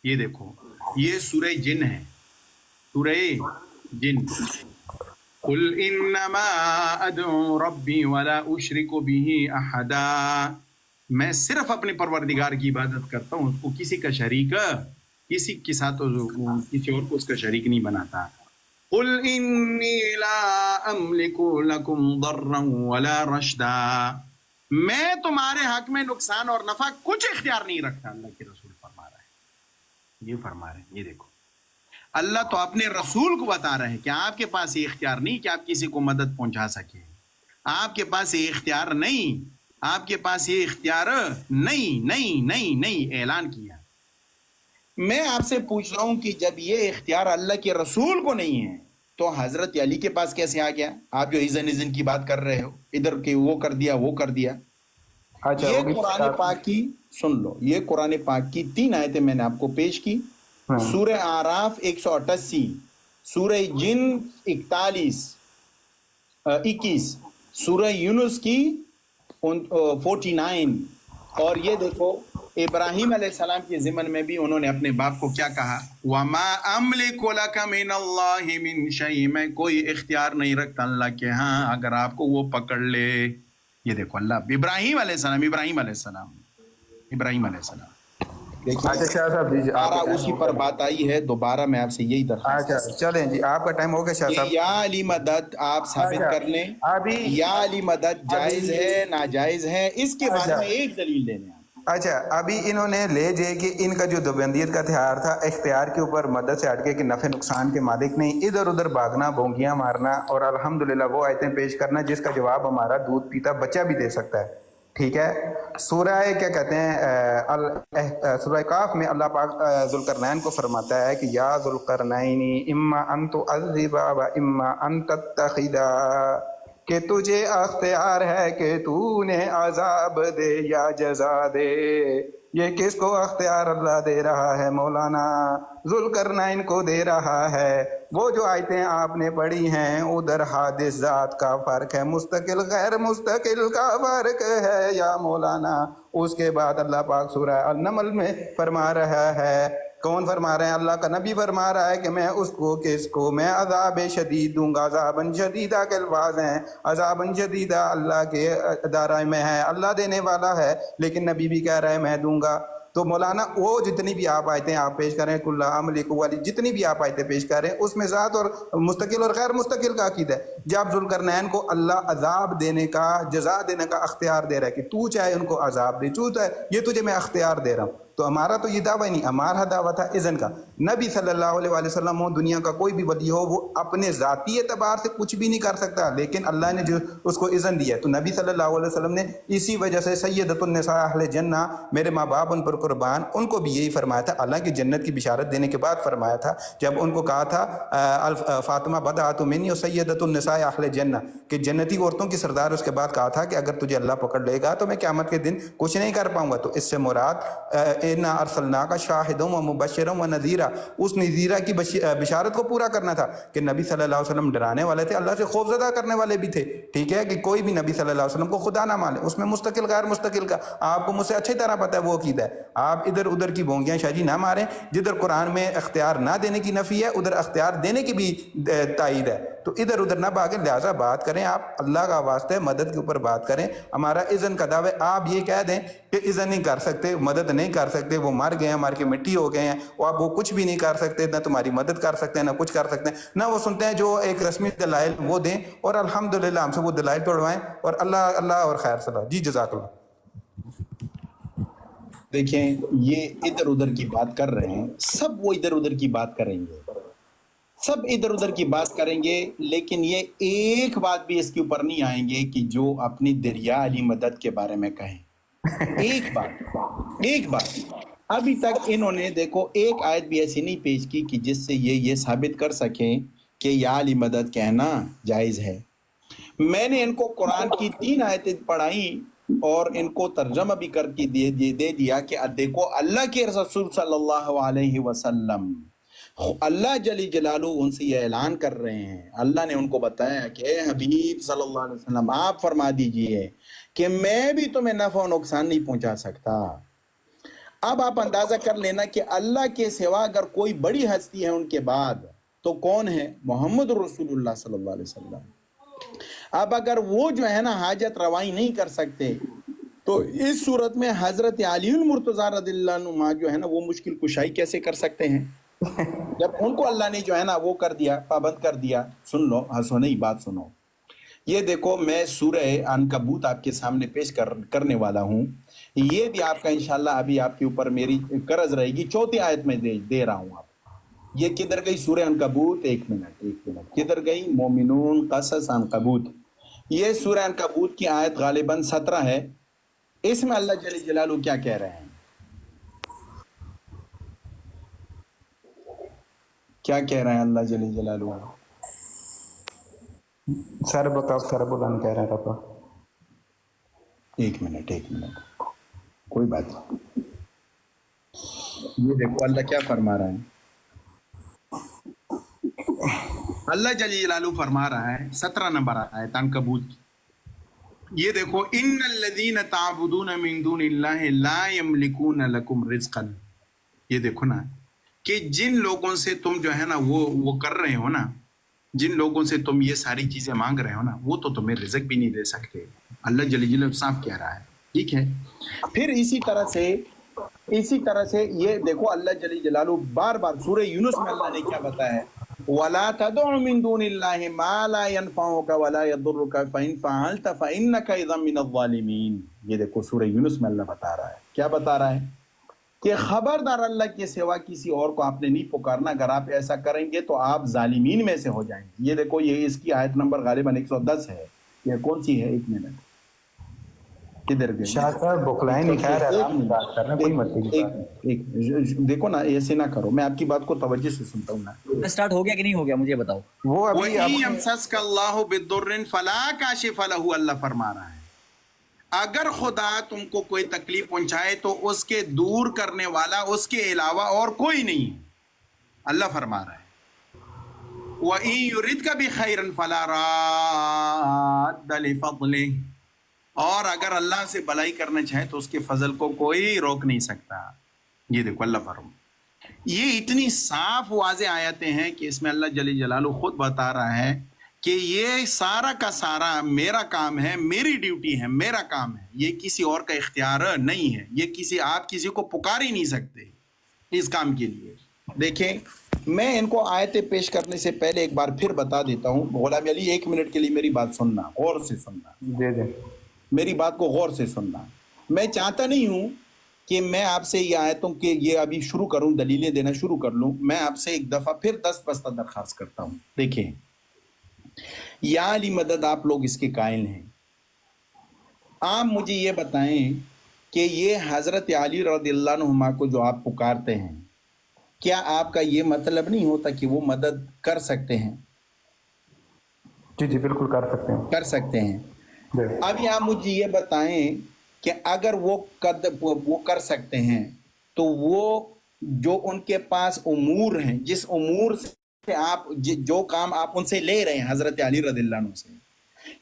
یہ دیکھو یہ سورہ جن ہے، سورہ جن. قل انما ادعو ربی ولا اشرک به احدا، میں صرف اپنے پروردگار کی عبادت کرتا ہوں، اس کو کسی کا شریک، کسی کے ساتھ کسی اور کو اس کا شریک نہیں بناتا. قل انی لا املک لکم ضرا ولا رشدا، میں تمہارے حق میں نقصان اور نفع کچھ اختیار نہیں رکھتا. اللہ کے رسول فرما رہا ہے، یہ فرما رہے ہیں. یہ دیکھو اللہ تو اپنے رسول کو بتا رہے ہیں کہ آپ کے پاس یہ اختیار نہیں کہ آپ کسی کو مدد پہنچا سکیں، آپ کے پاس یہ اختیار نہیں، آپ کے پاس یہ اختیار نہیں. اعلان کیا. میں آپ سے پوچھ رہا ہوں کہ جب یہ اختیار اللہ کے رسول کو نہیں ہے تو حضرت علی کے پاس کیسے آ گیا؟ آپ جو اذن کی بات کر رہے ہو، ادھر کہ وہ کر دیا وہ کر دیا. اچھا یہ قرآن پاک کی سن لو، یہ قرآن پاک کی 3 آیتیں میں نے آپ کو پیش کی. سورہ اعراف 188، سورہ جن 41، سورہ یونس کی 49. اور یہ دیکھو ابراہیم علیہ السلام کے ضمن میں بھی انہوں نے اپنے باپ کو کیا کہا، وَمَا أَمْلِكُ لَكَ مِنَ اللَّهِ مِنْ شَيْءٍ، میں کوئی اختیار نہیں رکھتا اللہ کے ہاں اگر آپ کو وہ پکڑ لے. یہ دیکھو اللہ ابراہیم علیہ السلام. اچھا شاہ صاحب جی اسی پر بات آئی ہے، دوبارہ میں آپ سے یہی درخواست. اچھا چلیں جی، آپ کا ٹائم ہو گیا شاہ صاحب. یا علی مدد آپ ثابت کر لیں، یا علی مدد جائز ہے ناجائز ہے، اس کے بارے میں ایک دلیل دے دیں. اچھا ابھی انہوں نے لے جے کہ ان کا جو دیوبندیت کا ہتھیار تھا اختیار کے اوپر مدد سے ہٹ کے کہ نفع نقصان کے مالک نہیں، ادھر ادھر بھاگنا، بونگیاں مارنا اور الحمدللہ وہ آیتیں پیش کرنا جس کا جواب ہمارا دودھ پیتا بچہ بھی دے سکتا ہے. ٹھیک ہے، سورہ کیا کہتے ہیں سورہ کاف میں اللہ پاک ذوالقرنین کو فرماتا ہے کہ یا ذوالقرنین اما ان تعذب و اما ان تتخذ، کہ تجھے اختیار ہے کہ تو نے عذاب دے یا جزا دے. یہ کس کو اختیار اللہ دے رہا ہے؟ مولانا ذوالقرنین کو دے رہا ہے. وہ جو آیتیں آپ نے پڑھی ہیں ادھر حادث ذات کا فرق ہے، مستقل غیر مستقل کا فرق ہے یا مولانا. اس کے بعد اللہ پاک سورہ النمل میں فرما رہا ہے، کون فرما رہے ہیں؟ اللہ کا نبی فرما رہا ہے کہ میں اس کو کس کو میں عذاب شدید دوں گا. عذاباً شدیدہ کے الفاظ ہیں، عذاباً شدیدہ اللہ کے ادارہ میں ہے، اللہ دینے والا ہے، لیکن نبی بھی کہہ رہا ہے میں دوں گا. تو مولانا وہ جتنی بھی آپ آیتیں آپ پیش کریں کل املک والی جتنی بھی آپ آیتیں پیش کریں اس میں ذات اور مستقل اور غیر مستقل کا عقیدہ ہے. جب ذوالقرنین کو اللہ عذاب دینے کا، جزا دینے کا اختیار دے رہا ہے کہ تو چاہے ان کو عذاب دے، یہ تجھے میں اختیار دے رہا ہوں، تو ہمارا تو یہ دعویٰ نہیں، ہمارا دعویٰ تھا اذن کا. نبی صلی اللہ علیہ وآلہ وسلم ہو، دنیا کا کوئی بھی ولی ہو، وہ اپنے ذاتی اعتبار سے کچھ بھی نہیں کر سکتا، لیکن اللہ نے جو اس کو اذن دیا ہے تو نبی صلی اللہ علیہ وسلم نے اسی وجہ سے سیدۃ النساء اہل جنہ، میرے ماں باپ ان پر قربان، ان کو بھی یہی فرمایا تھا. اللہ کی جنت کی بشارت دینے کے بعد فرمایا تھا جب ان کو کہا تھا فاطمہ بدعۃ منی سیدۃ النساء اہل جنہ، کہ جنتی عورتوں کی سردار، اس کے بعد کہا تھا کہ اگر تجھے اللہ پکڑ لے گا تو میں قیامت کے دن کچھ نہیں کر پاؤں گا. تو اس سے مراد انا ارسلناک شاہدا و مبشرا و نذیرا، اس نذیرہ کی بشارت کو پورا کرنا تھا کہ نبی صلی اللہ علیہ وسلم ڈرانے والے تھے، اللہ سے خوف زدہ کرنے والے بھی تھے. ٹھیک ہے, کہ کوئی بھی نبی صلی اللہ علیہ وسلم کو خدا نہ مانے, اس میں مستقل غیر مستقل کا آپ کو مجھ سے اچھی طرح پتہ ہے وہ عقیدہ ہے. آپ ادھر ادھر کی بونگیاں شاہ جی نہ ماریں, جدھر قرآن میں اختیار نہ دینے کی نفی ہے ادھر اختیار دینے کی بھی تائید ہے, تو ادھر ادھر نہ بھاگیں. لہٰذا بات کریں, آپ اللہ کا واسطہ ہے مدد کے اوپر بات کریں. ہمارا اذن کا دعویٰ, آپ یہ کہہ دیں کہ اذن نہیں کر سکتے, مدد نہیں کر سکتے, وہ مر گئے ہیں, مار کے مٹی ہو گئے ہیں, آپ وہ کچھ بھی نہیں کر سکتے, نہ تمہاری مدد کر سکتے ہیں, نہ کچھ کر سکتے ہیں, نہ وہ سنتے ہیں جو ایک رسمی دلائل وہ دیں, اور الحمدللہ ہم سے وہ دلائل توڑوائیں, اور اللہ اور خیر صلاح. جی جزاک اللہ. دیکھیں یہ ادھر ادھر کی بات کر رہے ہیں, سب وہ ادھر ادھر کی بات کریں گے, سب ادھر ادھر کی بات کریں گے, لیکن یہ ایک بات بھی اس کے اوپر نہیں آئیں گے کہ جو اپنی دریا علی مدد کے بارے میں کہیں. ایک بات ابھی تک انہوں نے دیکھو ایک آیت بھی ایسی نہیں پیش کی کہ جس سے یہ ثابت کر سکیں کہ یا علی مدد کہنا جائز ہے. میں نے ان کو قرآن کی 3 آیتیں پڑھائیں اور ان کو ترجمہ بھی کر کے دے دیا کہ دیکھو اللہ کے رسول صلی اللہ علیہ وسلم, اللہ جل جلالہ ان سے یہ اعلان کر رہے ہیں, اللہ نے ان کو بتایا کہ اے حبیب صلی اللہ علیہ وسلم آپ فرما دیجئے کہ میں بھی تمہیں نفع و نقصان نہیں پہنچا سکتا. اب آپ اندازہ کر لینا کہ اللہ کے سوا اگر کوئی بڑی ہستی ہے ان کے بعد تو کون ہے؟ محمد رسول اللہ صلی اللہ علیہ وسلم. اب اگر وہ جو ہے نا حاجت روائی نہیں کر سکتے تو اس صورت میں حضرت علی المرتضیٰ رضی اللہ عنہ جو ہے نا وہ مشکل کشائی کیسے کر سکتے ہیں جب ان کو اللہ نے جو ہے نا وہ کر دیا, پابند کر دیا. سن لو, ہنسو نہیں, بات سنو. یہ دیکھو میں سورہ عنکبوت آپ کے سامنے پیش کرنے والا ہوں. یہ بھی آپ کا انشاءاللہ ابھی آپ کے اوپر میری قرض رہے گی. 4 آیت میں دے رہا ہوں. آپ یہ کدھر گئی سورہ عنکبوت؟ ایک منٹ کدھر گئی؟ مومنون قصص عنکبوت. یہ سورہ عنکبوت کی آیت غالباً 17 ہے. اس میں اللہ جل جلالہ کیا کہہ رہے ہیں؟ کیا کہہ رہے ہیں اللہ جل جلالہ؟ سر بکا سر بلند کہہ رہے ہیں ربا. ایک منٹ کوئی بات نہیں. یہ دیکھو اللہ کیا فرما رہا ہے. اللہ جل جلالہ فرما رہا ہے 17 نمبر آیت عنکبوت. یہ دیکھو ان الذین تعبدون من دون اللہ لا یملکون لکم رزقا. یہ دیکھو نا کہ جن لوگوں سے تم جو ہے نا وہ کر رہے ہو نا, جن لوگوں سے تم یہ ساری چیزیں مانگ رہے ہو نا, وہ تو تمہیں رزق بھی نہیں دے سکتے. اللہ جل جلالہ صاف کہہ رہا ہے. ٹھیک ہے, پھر اسی طرح سے یہ دیکھو اللہ جل جلالہ بار بار سورہ یونس میں اللہ نے کیا بتایا ہے, وَلَا تَدْعُ مِن دُونِ اللَّهِ مَا لَا يَنْفَعُكَ وَلَا يَضُرُّكَ فَإِن فَعَلْتَ فَإِنَّكَ إِذًا مِنَ الظَّالِمِينَ. یہ دیکھو سورہ یونس میں اللہ بتا رہا ہے. کیا بتا رہا ہے؟ کہ خبردار اللہ کے سوا کسی اور کو آپ نے نہیں پکارنا, اگر آپ ایسا کریں گے تو آپ ظالمین میں سے ہو جائیں گے. یہ دیکھو یہ اس کی آیت نمبر غالباً 110 ہے. یہ کون سی ہے؟ ایک منٹ کدھر گئے شاہ صاحب بخلائیں نہیں کھا رہے, آرام سے بات کر رہے ہیں, کوئی مسئلہ نہیں. ایک دیکھو نا ایسے نہ کرو, میں آپ کی بات کو توجہ سے سنتا ہوں نا. سٹارٹ ہو گیا کہ نہیں ہو گیا مجھے بتاؤ. وہ ابھی وَإِن يَمْسَسْكَ اللَّهُ بِالضُّرٍّ فَلَا كَاشِفَ لَهُ. اللہ فرما رہا ہے اگر خدا تم کو کوئی تکلیف پہنچائے تو اس کے دور کرنے والا اس کے علاوہ اور کوئی نہیں ہے. اللہ فرما رہا ہے وَإِن يُرِدْكَ بِخَيْرٍ فَلَا رَادَّ لِفَضْلِهِ. اور اگر اللہ سے بھلائی کرنا چاہے تو اس کے فضل کو کوئی روک نہیں سکتا. یہ دیکھو اللہ فرما, یہ اتنی صاف واضح آیتیں ہیں کہ اس میں اللہ جل جلالہ خود بتا رہا ہے کہ یہ سارا کا سارا میرا کام ہے, میری ڈیوٹی ہے, میرا کام ہے. یہ کسی اور کا اختیار نہیں ہے. یہ آپ کسی کو پکار ہی نہیں سکتے اس کام کے لیے. دیکھیں میں ان کو آیتیں پیش کرنے سے پہلے ایک بار پھر بتا دیتا ہوں. غلام علی 1 منٹ کے لیے میری بات سننا, غور سے سننا, میری بات کو غور سے سننا. میں چاہتا نہیں ہوں کہ میں آپ سے یہ آیتوں کے یہ ابھی شروع کروں, دلیلیں دینا شروع کر لوں. میں آپ سے ایک دفعہ پھر دست درخواست کرتا ہوں. دیکھیں یا علی مدد آپ لوگ اس کے قائل ہیں. آپ مجھے یہ بتائیں کہ یہ حضرت علی رضی اللہ عنہ کو جو آپ پکارتے ہیں, کیا آپ کا یہ مطلب نہیں ہوتا کہ وہ مدد کر سکتے ہیں؟ جی بالکل کر سکتے ہیں. اب یہاں مجھے یہ بتائیں کہ اگر وہ کر سکتے ہیں تو وہ جو ان کے پاس امور ہیں, جس امور سے آپ جو کام آپ ان سے لے رہے ہیں حضرت علی رضی اللہ عنہ سے,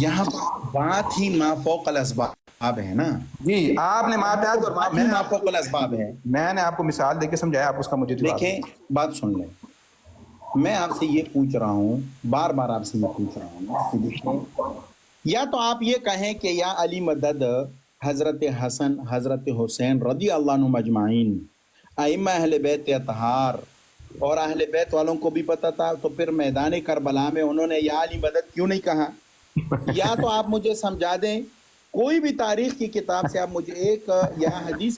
یہاں پر بات ہی ما فوق الاسباب ہے نا جی آپ نے ماتحت اور بات ہی ما فوق الاسباب ہے. میں نے آپ کو مثال دے کے سمجھایا, آپ اس کا مجھے جواب دیں. دیکھیں بات سن لیں, میں آپ سے یہ پوچھ رہا ہوں, بار بار آپ سے یہ پوچھ رہا ہوں کہ دیکھیں, یا تو آپ یہ کہیں کہ یا علی مدد حضرت حسن حضرت حسین رضی اللہ عنہم اجمعین ائمہ اہل بیت اطہار اور اہل بیت والوں کو بھی پتہ تھا, تو پھر میدان کربلا میں انہوں نے یا علی مدد کیوں نہیں کہا؟ یا تو آپ مجھے سمجھا دیں کوئی بھی تاریخ کی کتاب سے, آپ مجھے ایک یا حدیث